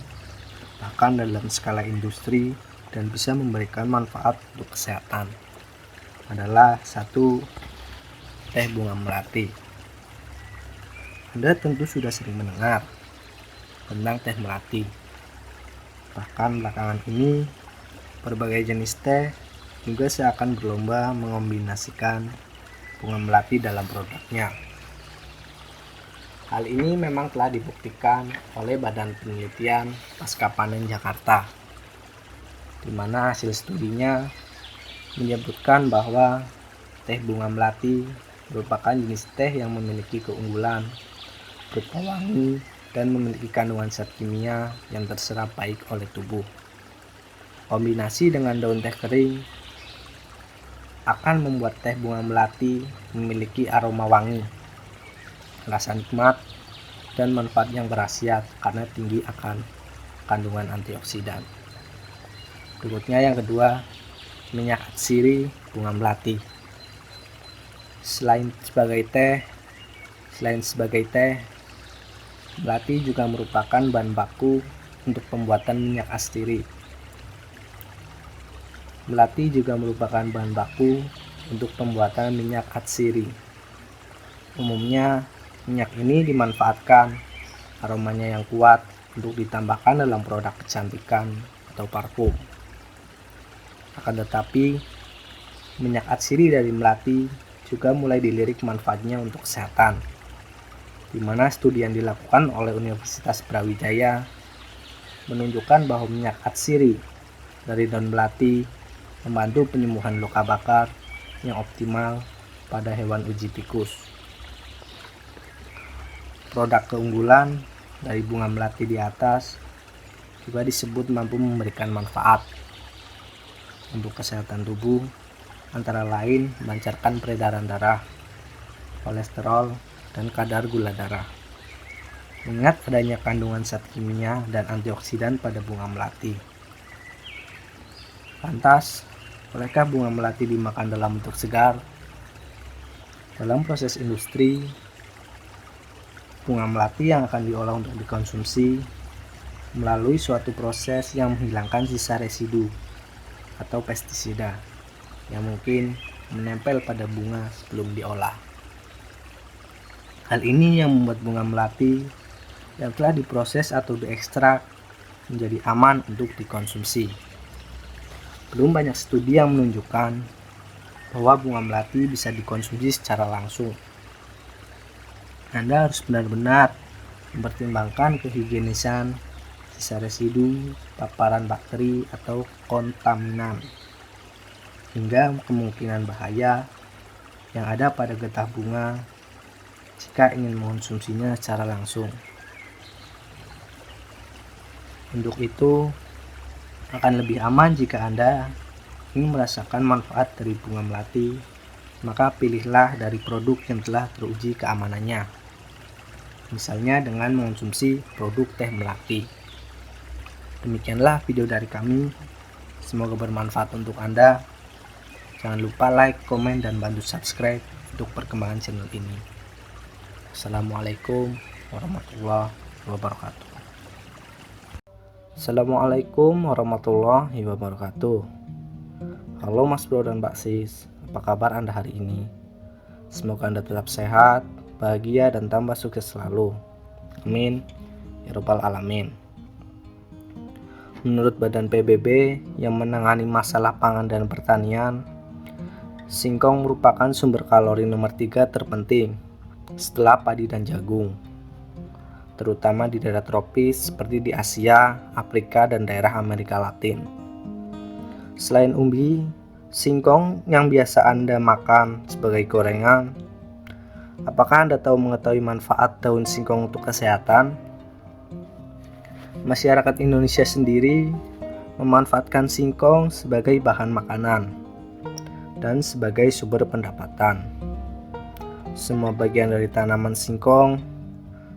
bahkan dalam skala industri dan bisa memberikan manfaat untuk kesehatan adalah 1. Teh bunga melati. Anda tentu sudah sering mendengar tentang teh melati. Bahkan belakangan ini berbagai jenis teh juga seakan berlomba mengombinasikan bunga melati dalam produknya. Hal ini memang telah dibuktikan oleh Badan Penelitian Pasca Panen Jakarta, di mana hasil studinya menyebutkan bahwa teh bunga melati merupakan jenis teh yang memiliki keunggulan berupa wangi dan memiliki kandungan zat kimia yang terserap baik oleh tubuh. Kombinasi dengan daun teh kering akan membuat teh bunga melati memiliki aroma wangi, rasa nikmat, dan manfaat yang berkhasiat karena tinggi akan kandungan antioksidan. Berikutnya yang kedua, minyak atsiri bunga melati. Selain sebagai teh, melati juga merupakan bahan baku untuk pembuatan minyak atsiri. Melati juga merupakan bahan baku untuk pembuatan minyak atsiri. Umumnya, minyak ini dimanfaatkan aromanya yang kuat untuk ditambahkan dalam produk kecantikan atau parfum. Akan tetapi, minyak atsiri dari melati juga mulai dilirik manfaatnya untuk kesehatan, di mana studi yang dilakukan oleh Universitas Brawijaya menunjukkan bahwa minyak atsiri dari daun melati membantu penyembuhan luka bakar yang optimal pada hewan uji tikus. Produk keunggulan dari bunga melati di atas juga disebut mampu memberikan manfaat untuk kesehatan tubuh, antara lain melancarkan peredaran darah, kolesterol, dan kadar gula darah. Mengingat adanya kandungan zat kimia dan antioksidan pada bunga melati. Lantas, bolehkah bunga melati dimakan dalam bentuk segar? Dalam proses industri, bunga melati yang akan diolah untuk dikonsumsi melalui suatu proses yang menghilangkan sisa residu atau pestisida yang mungkin menempel pada bunga sebelum diolah. Hal ini yang membuat bunga melati yang telah diproses atau diekstrak menjadi aman untuk dikonsumsi. Belum banyak studi yang menunjukkan bahwa bunga melati bisa dikonsumsi secara langsung. Anda harus benar-benar mempertimbangkan kehigienisan, sisa residu, paparan bakteri atau kontaminan, hingga kemungkinan bahaya yang ada pada getah bunga jika ingin mengonsumsinya secara langsung. Untuk itu, akan lebih aman jika Anda ingin merasakan manfaat dari bunga melati, maka pilihlah dari produk yang telah teruji keamanannya. Misalnya dengan mengonsumsi produk teh melati. Demikianlah video dari kami. Semoga bermanfaat untuk Anda. Jangan lupa like, komen, dan bantu subscribe untuk perkembangan channel ini. Assalamualaikum warahmatullahi wabarakatuh. Assalamualaikum warahmatullahi wabarakatuh. Halo Mas Bro dan Mbak Sis, apa kabar Anda hari ini? Semoga Anda tetap sehat, bahagia, dan tambah sukses selalu. Amin ya rabbal alamin. Menurut Badan PBB yang menangani masalah pangan dan pertanian, singkong merupakan sumber kalori nomor 3 terpenting setelah padi dan jagung, terutama di daerah tropis seperti di Asia, Afrika, dan daerah Amerika Latin. Selain umbi, singkong yang biasa Anda makan sebagai gorengan, apakah Anda mengetahui manfaat daun singkong untuk kesehatan? Masyarakat Indonesia sendiri memanfaatkan singkong sebagai bahan makanan dan sebagai sumber pendapatan. Semua bagian dari tanaman singkong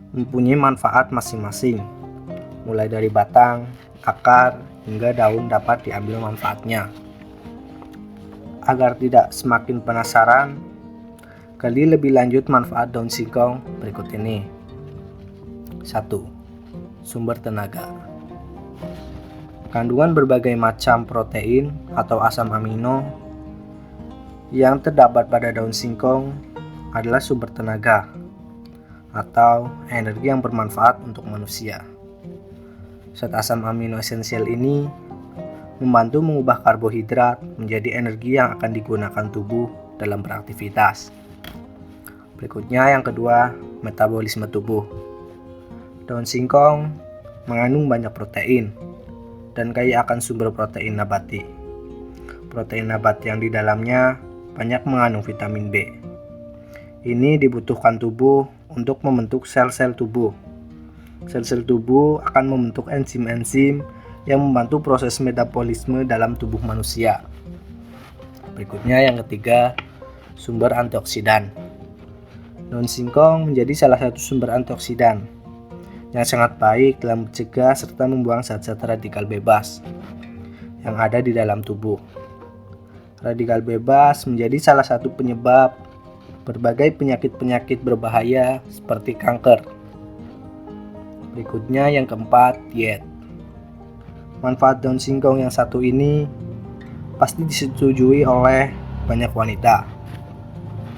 mempunyai manfaat masing-masing, mulai dari batang, akar, hingga daun dapat diambil manfaatnya. Agar tidak semakin penasaran, gali lebih lanjut manfaat daun singkong berikut ini. 1. Sumber tenaga. Kandungan berbagai macam protein atau asam amino yang terdapat pada daun singkong adalah sumber tenaga atau energi yang bermanfaat untuk manusia. Zat asam amino esensial ini membantu mengubah karbohidrat menjadi energi yang akan digunakan tubuh dalam beraktivitas. Berikutnya yang kedua, metabolisme tubuh. Daun singkong mengandung banyak protein dan kaya akan sumber protein nabati. Protein nabati yang di dalamnya banyak mengandung vitamin B. Ini dibutuhkan tubuh untuk membentuk sel-sel tubuh. Sel-sel tubuh akan membentuk enzim-enzim yang membantu proses metabolisme dalam tubuh manusia. Berikutnya yang ketiga, sumber antioksidan. Daun singkong menjadi salah satu sumber antioksidan yang sangat baik dalam mencegah serta membuang zat-zat radikal bebas yang ada di dalam tubuh. Radikal bebas menjadi salah satu penyebab berbagai penyakit-penyakit berbahaya seperti kanker. Berikutnya yang keempat, diet. Manfaat daun singkong yang satu ini pasti disetujui oleh banyak wanita.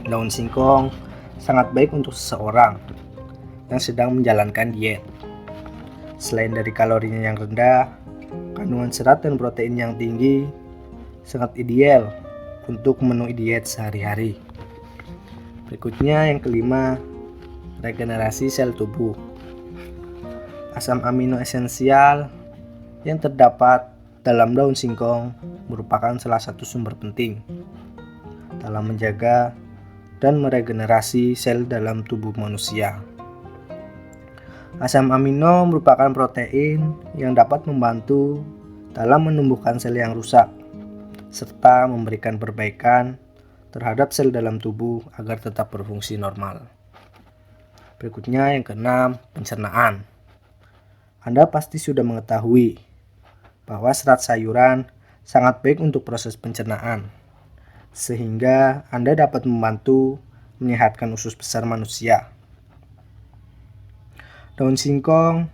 Daun singkong sangat baik untuk seseorang yang sedang menjalankan diet. Selain dari kalorinya yang rendah, kandungan serat dan protein yang tinggi sangat ideal untuk memenuhi diet sehari-hari. Berikutnya yang kelima, regenerasi sel tubuh. Asam amino esensial yang terdapat dalam daun singkong merupakan salah satu sumber penting dalam menjaga dan meregenerasi sel dalam tubuh manusia. Asam amino merupakan protein yang dapat membantu dalam menumbuhkan sel yang rusak serta memberikan perbaikan terhadap sel dalam tubuh agar tetap berfungsi normal. Berikutnya yang keenam, pencernaan. Anda pasti sudah mengetahui bahwa serat sayuran sangat baik untuk proses pencernaan, sehingga Anda dapat membantu menyehatkan usus besar manusia. Daun singkong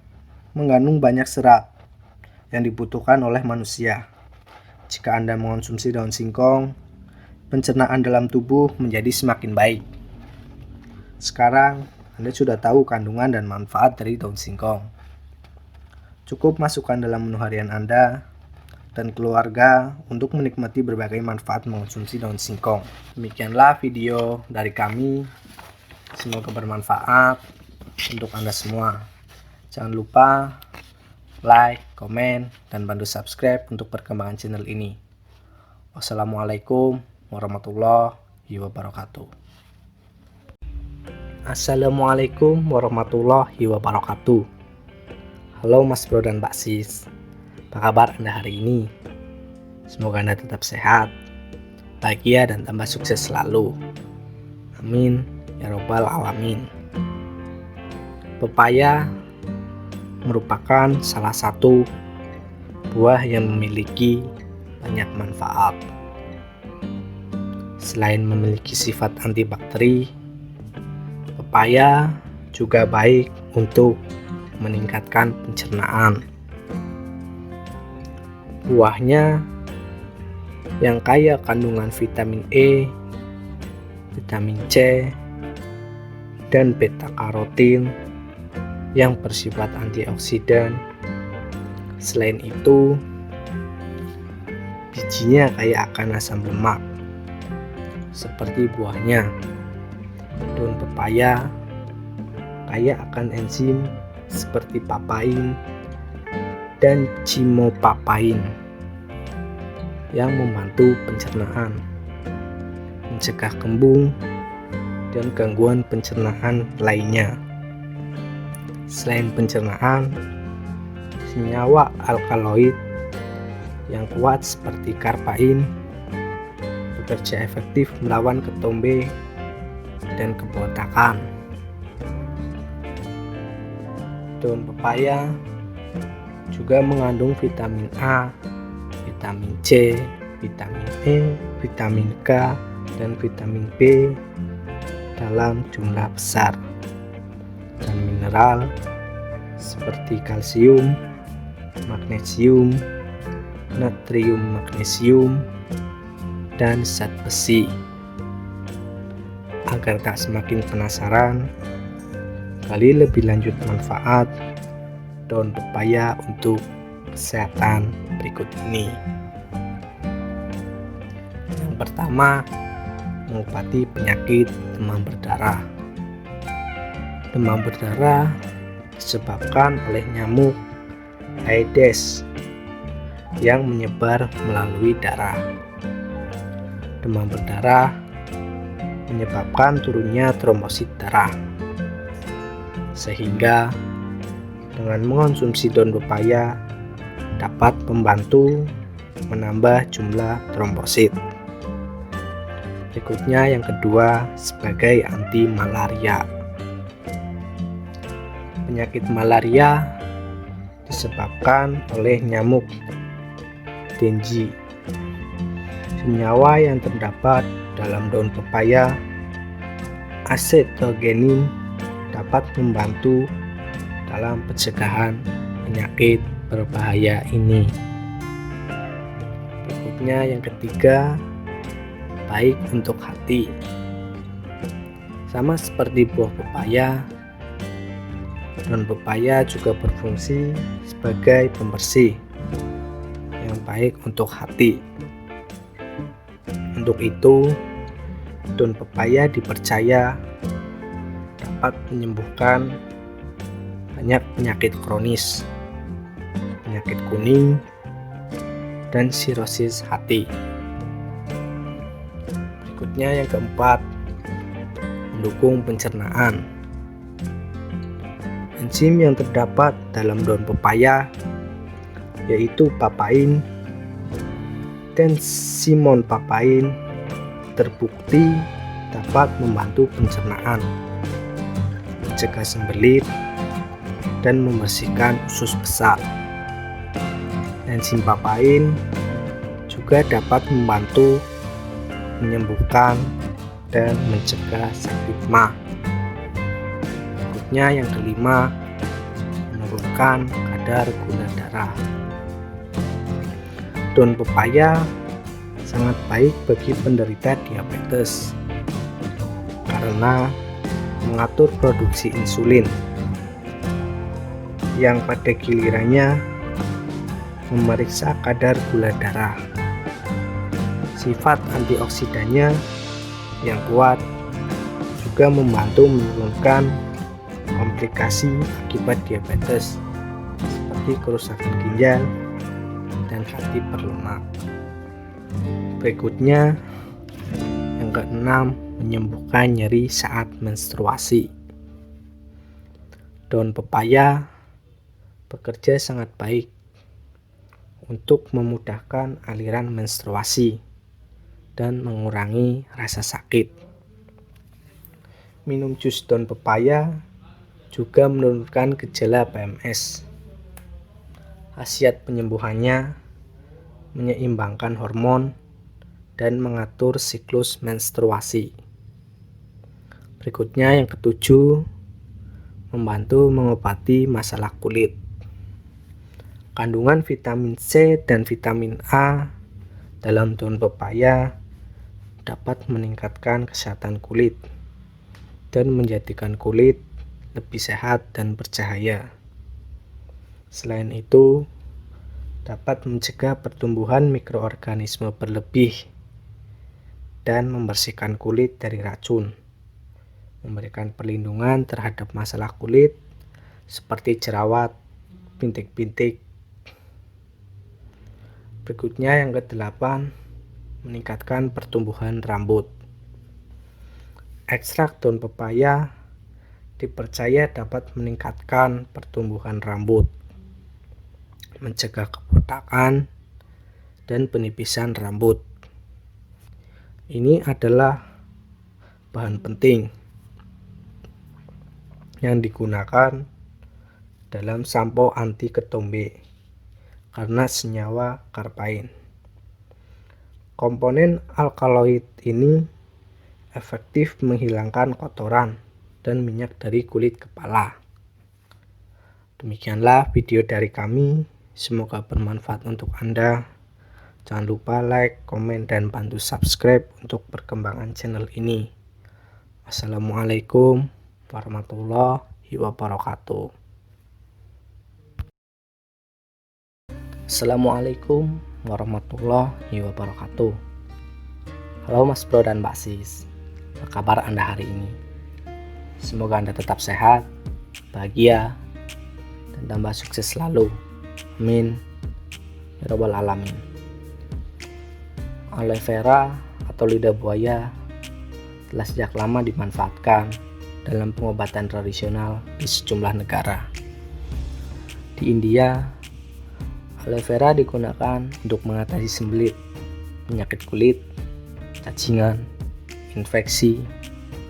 mengandung banyak serat yang dibutuhkan oleh manusia. Jika Anda mengonsumsi daun singkong, pencernaan dalam tubuh menjadi semakin baik. Sekarang, Anda sudah tahu kandungan dan manfaat dari daun singkong. Cukup masukkan dalam menu harian Anda dan keluarga untuk menikmati berbagai manfaat mengonsumsi daun singkong. Demikianlah video dari kami. Semoga bermanfaat untuk Anda semua. Jangan lupa like, komen, dan bantu subscribe untuk perkembangan channel ini. Wassalamualaikum warahmatullahi wabarakatuh. Assalamualaikum warahmatullahi wabarakatuh. Halo Mas Bro dan Mbak Sis. Apa kabar Anda hari ini? Semoga Anda tetap sehat, bahagia, dan tambah sukses selalu. Amin ya robbal alamin. Pepaya merupakan salah satu buah yang memiliki banyak manfaat. Selain memiliki sifat antibakteri, pepaya juga baik untuk meningkatkan pencernaan. Buahnya yang kaya kandungan vitamin E, vitamin C, dan beta-karotin yang bersifat antioksidan. Selain itu, bijinya kaya akan asam lemak seperti buahnya. Daun pepaya kaya akan enzim seperti papain dan chimopapain yang membantu pencernaan, mencegah kembung dan gangguan pencernaan lainnya. Selain pencernaan, senyawa alkaloid yang kuat seperti karpain bekerja efektif melawan ketombe dan kebotakan. Daun pepaya juga mengandung vitamin A, vitamin C, vitamin E, vitamin K, dan vitamin B dalam jumlah besar, dan mineral seperti kalsium, magnesium, natrium magnesium, dan zat besi. Agar tak semakin penasaran, gali lebih lanjut manfaat daun pepaya untuk kesehatan berikut ini. Yang pertama, mengobati penyakit demam berdarah. Demam berdarah disebabkan oleh nyamuk Aedes yang menyebar melalui darah. Demam berdarah menyebabkan turunnya trombosit darah, sehingga dengan mengonsumsi daun pepaya dapat membantu menambah jumlah trombosit. Berikutnya yang kedua, sebagai anti malaria. Penyakit malaria disebabkan oleh nyamuk Dengue. Senyawa yang terdapat dalam daun pepaya, acetogenin, dapat membantu dalam pencegahan penyakit berbahaya ini. Berikutnya yang ketiga, baik untuk hati. Sama seperti buah pepaya, daun pepaya juga berfungsi sebagai pembersih yang baik untuk hati. Untuk itu, daun pepaya dipercaya dapat menyembuhkan banyak penyakit kronis, penyakit kuning, dan sirosis hati. Berikutnya yang keempat, mendukung pencernaan. Enzim yang terdapat dalam daun pepaya yaitu papain dan simon papain terbukti dapat membantu pencernaan, mencegah sembelit, dan membersihkan usus besar. Enzim papain juga dapat membantu menyembuhkan dan mencegah sakit mah. Berikutnya yang kelima, menurunkan kadar gula darah. Daun pepaya sangat baik bagi penderita diabetes karena mengatur produksi insulin, yang pada gilirannya memeriksa kadar gula darah. Sifat antioksidannya yang kuat juga membantu menurunkan komplikasi akibat diabetes seperti kerusakan ginjal dan hati berlemak. Berikutnya, yang keenam, menyembuhkan nyeri saat menstruasi. Daun pepaya bekerja sangat baik untuk memudahkan aliran menstruasi dan mengurangi rasa sakit. Minum jus daun pepaya juga menurunkan gejala PMS. Khasiat penyembuhannya menyeimbangkan hormon dan mengatur siklus menstruasi. Berikutnya yang ketujuh, membantu mengobati masalah kulit. Kandungan vitamin C dan vitamin A dalam daun pepaya dapat meningkatkan kesehatan kulit dan menjadikan kulit lebih sehat dan bercahaya. Selain itu, dapat mencegah pertumbuhan mikroorganisme berlebih dan membersihkan kulit dari racun, memberikan perlindungan terhadap masalah kulit seperti jerawat, bintik-bintik. Berikutnya yang ke-8, meningkatkan pertumbuhan rambut. Ekstrak daun pepaya dipercaya dapat meningkatkan pertumbuhan rambut, mencegah kebotakan, dan penipisan rambut. Ini adalah bahan penting yang digunakan dalam sampo anti ketombe karena senyawa karpain. Komponen alkaloid ini efektif menghilangkan kotoran dan minyak dari kulit kepala. Demikianlah video dari kami, semoga bermanfaat untuk Anda. Jangan lupa like, komen, dan bantu subscribe untuk perkembangan channel ini. Wassalamualaikum warahmatullahi wabarakatuh. Assalamualaikum warahmatullahi wabarakatuh. Halo Mas Bro dan Mbak Sis, apa kabar Anda hari ini? Semoga Anda tetap sehat, bahagia, dan tambah sukses selalu. Amin ya rabbal alamin. Aloe vera atau lidah buaya telah sejak lama dimanfaatkan dalam pengobatan tradisional di sejumlah negara. Di India, aloe vera digunakan untuk mengatasi sembelit, penyakit kulit, cacingan, infeksi,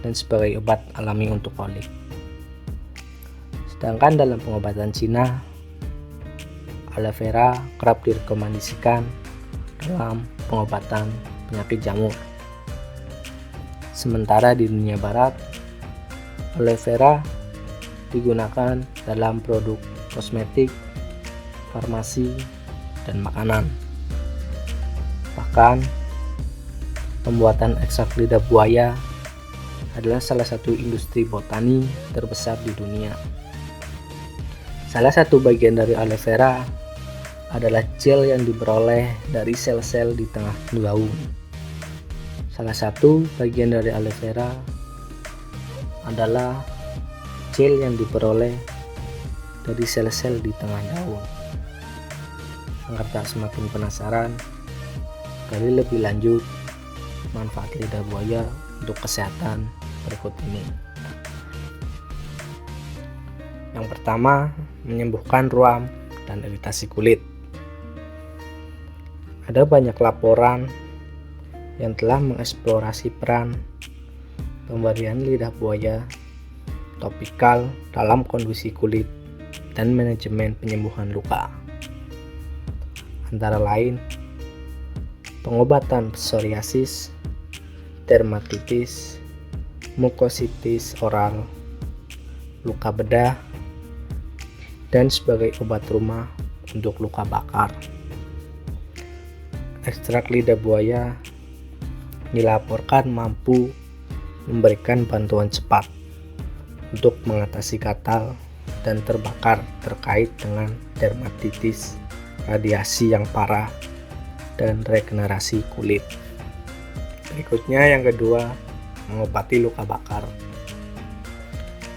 dan sebagai obat alami untuk kolik. Sedangkan dalam pengobatan Cina, aloe vera kerap direkomendasikan dalam pengobatan penyakit jamur. Sementara di dunia barat, aloe vera digunakan dalam produk kosmetik, farmasi, dan makanan. Bahkan, pembuatan ekstrak lidah buaya adalah salah satu industri botani terbesar di dunia. Salah satu bagian dari aloe vera adalah gel yang diperoleh dari sel-sel di tengah daun. Salah satu bagian dari aloe vera adalah gel yang diperoleh dari sel-sel di tengah daun. Agar tak semakin penasaran, gali lebih lanjut manfaat lidah buaya untuk kesehatan berikut ini. Yang pertama, menyembuhkan ruam dan iritasi kulit. Ada banyak laporan yang telah mengeksplorasi peran pemberian lidah buaya topikal dalam kondisi kulit dan manajemen penyembuhan luka. Antara lain, pengobatan psoriasis, dermatitis, mukositis oral, luka bedah, dan sebagai obat rumah untuk luka bakar. Ekstrak lidah buaya dilaporkan mampu memberikan bantuan cepat untuk mengatasi gatal dan terbakar terkait dengan dermatitis, radiasi yang parah, dan regenerasi kulit. Berikutnya yang kedua, mengobati luka bakar.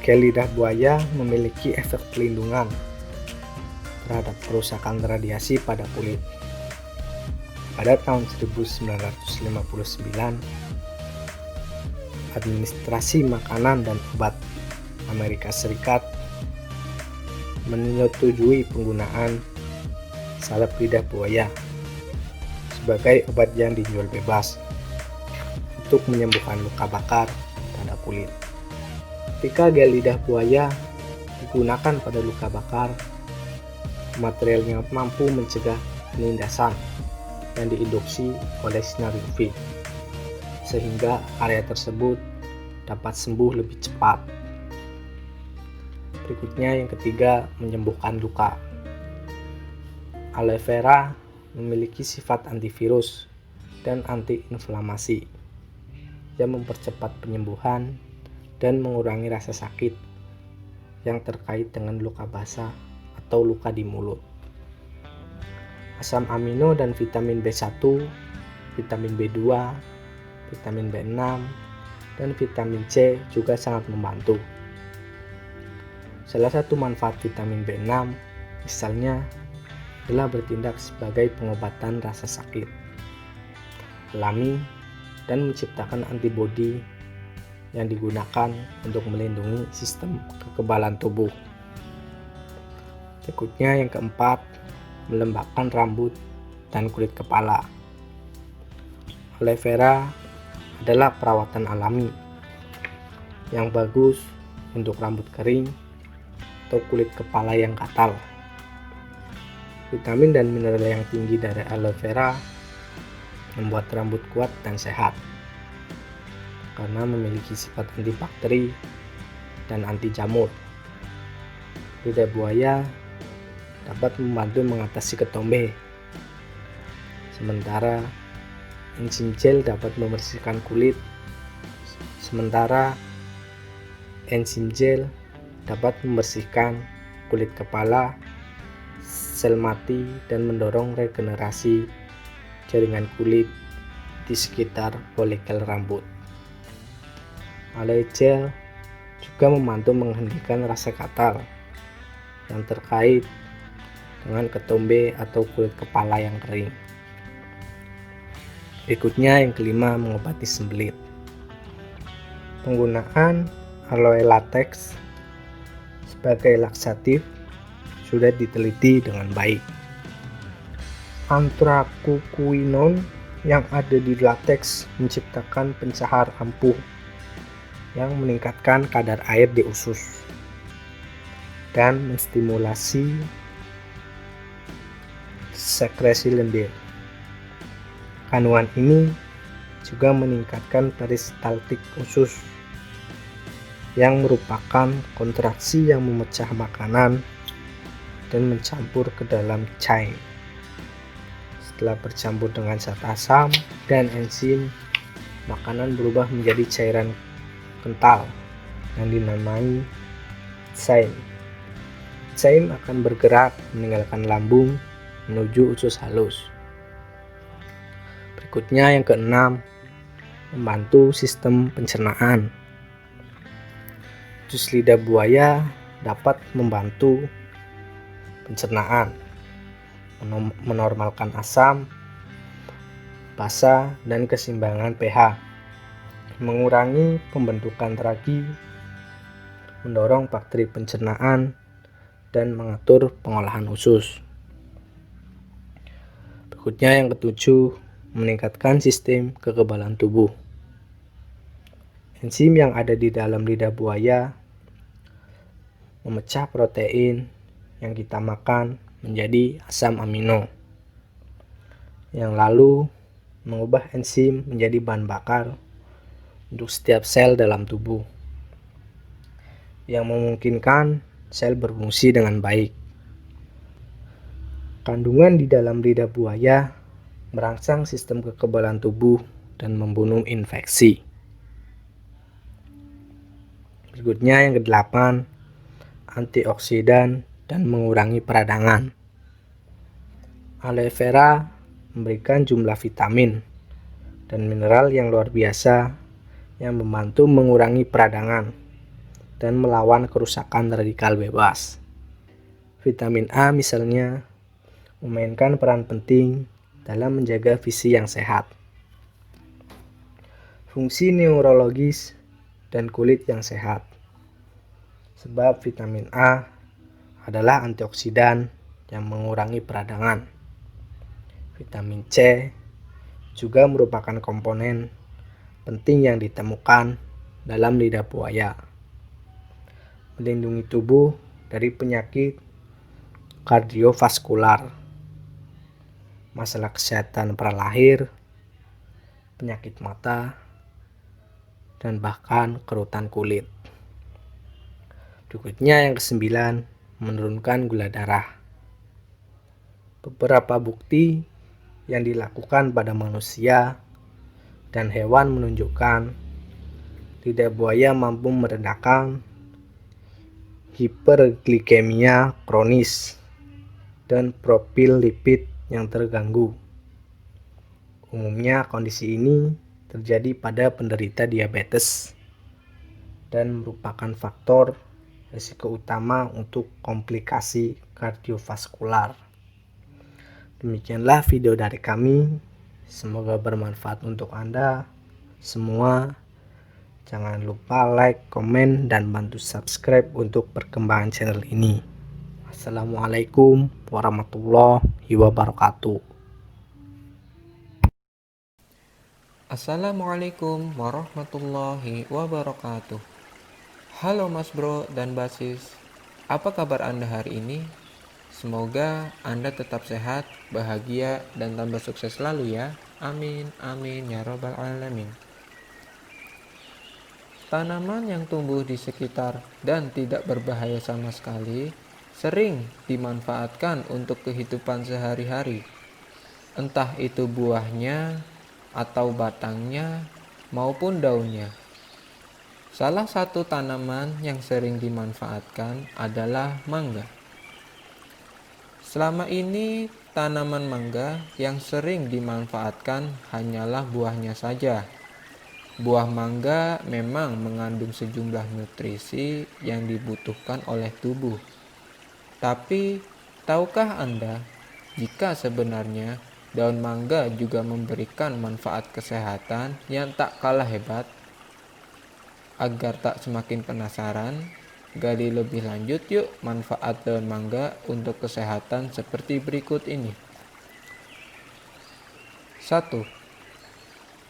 Gel lidah buaya memiliki efek pelindungan terhadap kerusakan radiasi pada kulit. Pada tahun 1959, Administrasi Makanan dan Obat Amerika Serikat menyetujui penggunaan salep lidah buaya sebagai obat yang dijual bebas untuk menyembuhkan luka bakar pada kulit. Ketika gel lidah buaya digunakan pada luka bakar, materialnya mampu mencegah penindasan yang diinduksi oleh sinar UV, sehingga area tersebut dapat sembuh lebih cepat. Berikutnya yang ketiga, menyembuhkan luka. Aloe vera memiliki sifat antivirus dan antiinflamasi yang mempercepat penyembuhan dan mengurangi rasa sakit yang terkait dengan luka basah atau luka di mulut. Asam amino dan vitamin B1, vitamin B2, vitamin B6, dan vitamin C juga sangat membantu. Salah satu manfaat vitamin B6 misalnya adalah bertindak sebagai pengobatan rasa sakit alami dan menciptakan antibodi yang digunakan untuk melindungi sistem kekebalan tubuh. Berikutnya yang keempat, melembabkan rambut dan kulit kepala. Aloe vera adalah perawatan alami yang bagus untuk rambut kering atau kulit kepala yang gatal. Vitamin dan mineral yang tinggi dari aloe vera membuat rambut kuat dan sehat karena memiliki sifat antibakteri dan anti jamur. Lidah buaya dapat membantu mengatasi ketombe, sementara enzim gel dapat membersihkan kulit. Kulit kepala, sel mati, dan mendorong regenerasi jaringan kulit di sekitar folikel rambut. Aloe gel juga membantu menghentikan rasa gatal yang terkait dengan ketombe atau kulit kepala yang kering. Berikutnya yang kelima, mengobati sembelit. Penggunaan aloe latex sebagai laksatif sudah diteliti dengan baik. Anthraquinone yang ada di latex menciptakan pencahar ampuh yang meningkatkan kadar air di usus dan menstimulasi sekresi lendir. Kandungan ini juga meningkatkan peristaltik usus yang merupakan kontraksi yang memecah makanan dan mencampur ke dalam cairan. Setelah bercampur dengan zat asam dan enzim, makanan berubah menjadi cairan kental yang dinamai chyme. Chyme akan bergerak meninggalkan lambung menuju usus halus. Berikutnya yang keenam, membantu sistem pencernaan. Jus lidah buaya dapat membantu pencernaan, menormalkan asam, basa, dan keseimbangan pH, mengurangi pembentukan ragi, mendorong bakteri pencernaan, dan mengatur pengolahan usus. Berikutnya yang ketujuh, meningkatkan sistem kekebalan tubuh. Enzim yang ada di dalam lidah buaya memecah protein yang kita makan menjadi asam amino, yang lalu mengubah enzim menjadi bahan bakar untuk setiap sel dalam tubuh, yang memungkinkan sel berfungsi dengan baik. Kandungan di dalam lidah buaya merangsang sistem kekebalan tubuh dan membunuh infeksi. Berikutnya yang kedelapan, antioksidan dan mengurangi peradangan. Aloe vera memberikan jumlah vitamin dan mineral yang luar biasa yang membantu mengurangi peradangan dan melawan kerusakan radikal bebas. Vitamin A misalnya memainkan peran penting dalam menjaga visi yang sehat, fungsi neurologis, dan kulit yang sehat. Sebab vitamin A adalah antioksidan yang mengurangi peradangan. Vitamin C juga merupakan komponen penting yang ditemukan dalam lidah buaya, melindungi tubuh dari penyakit kardiovaskular, masalah kesehatan pralahir, penyakit mata, dan bahkan kerutan kulit. Berikutnya yang kesembilan, menurunkan gula darah. Beberapa bukti yang dilakukan pada manusia dan hewan menunjukkan lidah buaya mampu meredakan hiperglikemia kronis dan profil lipid yang terganggu. Umumnya kondisi ini terjadi pada penderita diabetes dan merupakan faktor risiko utama untuk komplikasi kardiovaskular. Demikianlah video dari kami. Semoga bermanfaat untuk Anda semua. Jangan lupa like, komen, dan bantu subscribe untuk perkembangan channel ini. Assalamualaikum warahmatullahi wabarakatuh. Assalamualaikum warahmatullahi wabarakatuh. Halo Mas Bro dan Basis, apa kabar Anda hari ini? Semoga Anda tetap sehat, bahagia, dan tambah sukses selalu ya. Amin, amin, ya robbal alamin. Tanaman yang tumbuh di sekitar dan tidak berbahaya sama sekali sering dimanfaatkan untuk kehidupan sehari-hari. Entah itu buahnya, atau batangnya, maupun daunnya. Salah satu tanaman yang sering dimanfaatkan adalah mangga. Selama ini, tanaman mangga yang sering dimanfaatkan hanyalah buahnya saja. Buah mangga memang mengandung sejumlah nutrisi yang dibutuhkan oleh tubuh. Tapi, tahukah Anda jika sebenarnya daun mangga juga memberikan manfaat kesehatan yang tak kalah hebat? Agar tak semakin penasaran, gali lebih lanjut yuk manfaat daun mangga untuk kesehatan seperti berikut ini. 1.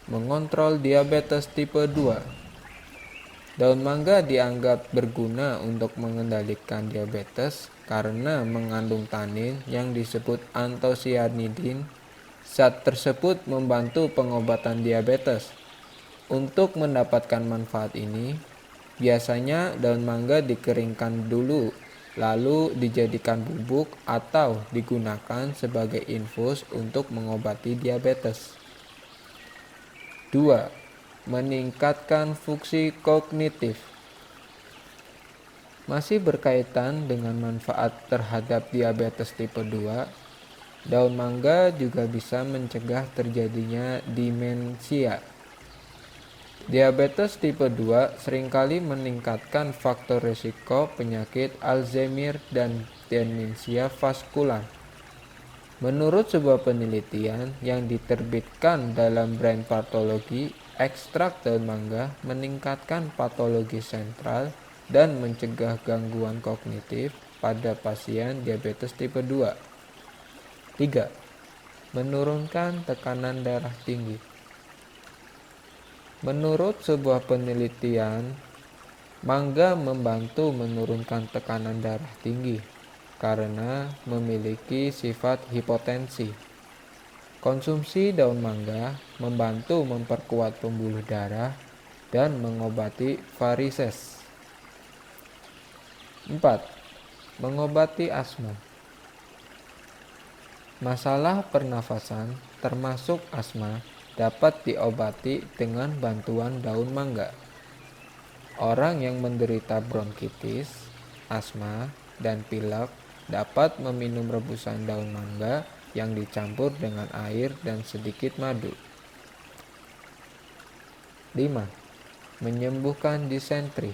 Mengontrol diabetes tipe 2. Daun mangga dianggap berguna untuk mengendalikan diabetes karena mengandung tanin yang disebut antosianidin. Zat tersebut membantu pengobatan diabetes. Untuk mendapatkan manfaat ini, biasanya daun mangga dikeringkan dulu, lalu dijadikan bubuk atau digunakan sebagai infus untuk mengobati diabetes. 2. Meningkatkan fungsi kognitif. Masih berkaitan dengan manfaat terhadap diabetes tipe 2, daun mangga juga bisa mencegah terjadinya demensia. Diabetes tipe 2 seringkali meningkatkan faktor risiko penyakit Alzheimer dan demensia vaskular. Menurut sebuah penelitian yang diterbitkan dalam Brain Pathology, ekstrak daun mangga meningkatkan patologi sentral dan mencegah gangguan kognitif pada pasien diabetes tipe 2. 3. Menurunkan tekanan darah tinggi. Menurut sebuah penelitian, mangga membantu menurunkan tekanan darah tinggi karena memiliki sifat hipotensi. Konsumsi daun mangga membantu memperkuat pembuluh darah dan mengobati varises. 4. Mengobati asma. Masalah pernafasan termasuk asma dapat diobati dengan bantuan daun mangga. Orang yang menderita bronkitis, asma, dan pilek dapat meminum rebusan daun mangga yang dicampur dengan air dan sedikit madu. 5. Menyembuhkan disentri.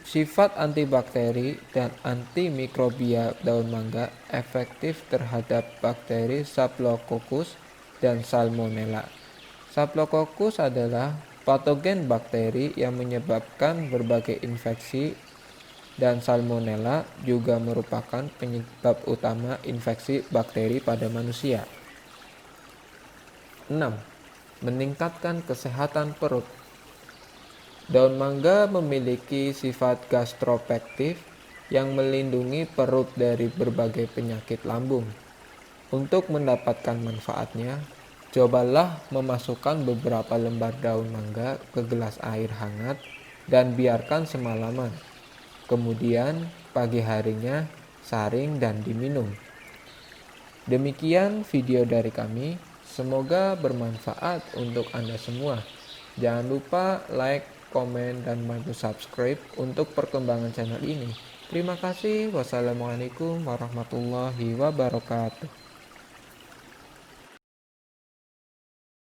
Sifat antibakteri dan antimikrobia daun mangga efektif terhadap bakteri Staphylococcus dan Salmonella. Staphylococcus adalah patogen bakteri yang menyebabkan berbagai infeksi, dan Salmonella juga merupakan penyebab utama infeksi bakteri pada manusia. 6. Meningkatkan kesehatan perut. Daun mangga memiliki sifat gastropektif yang melindungi perut dari berbagai penyakit lambung. Untuk mendapatkan manfaatnya, cobalah memasukkan beberapa lembar daun mangga ke gelas air hangat dan biarkan semalaman. Kemudian pagi harinya saring dan diminum. Demikian video dari kami, semoga bermanfaat untuk Anda semua. Jangan lupa like, komen, dan bantu subscribe untuk perkembangan channel ini. Terima kasih. Wassalamualaikum warahmatullahi wabarakatuh.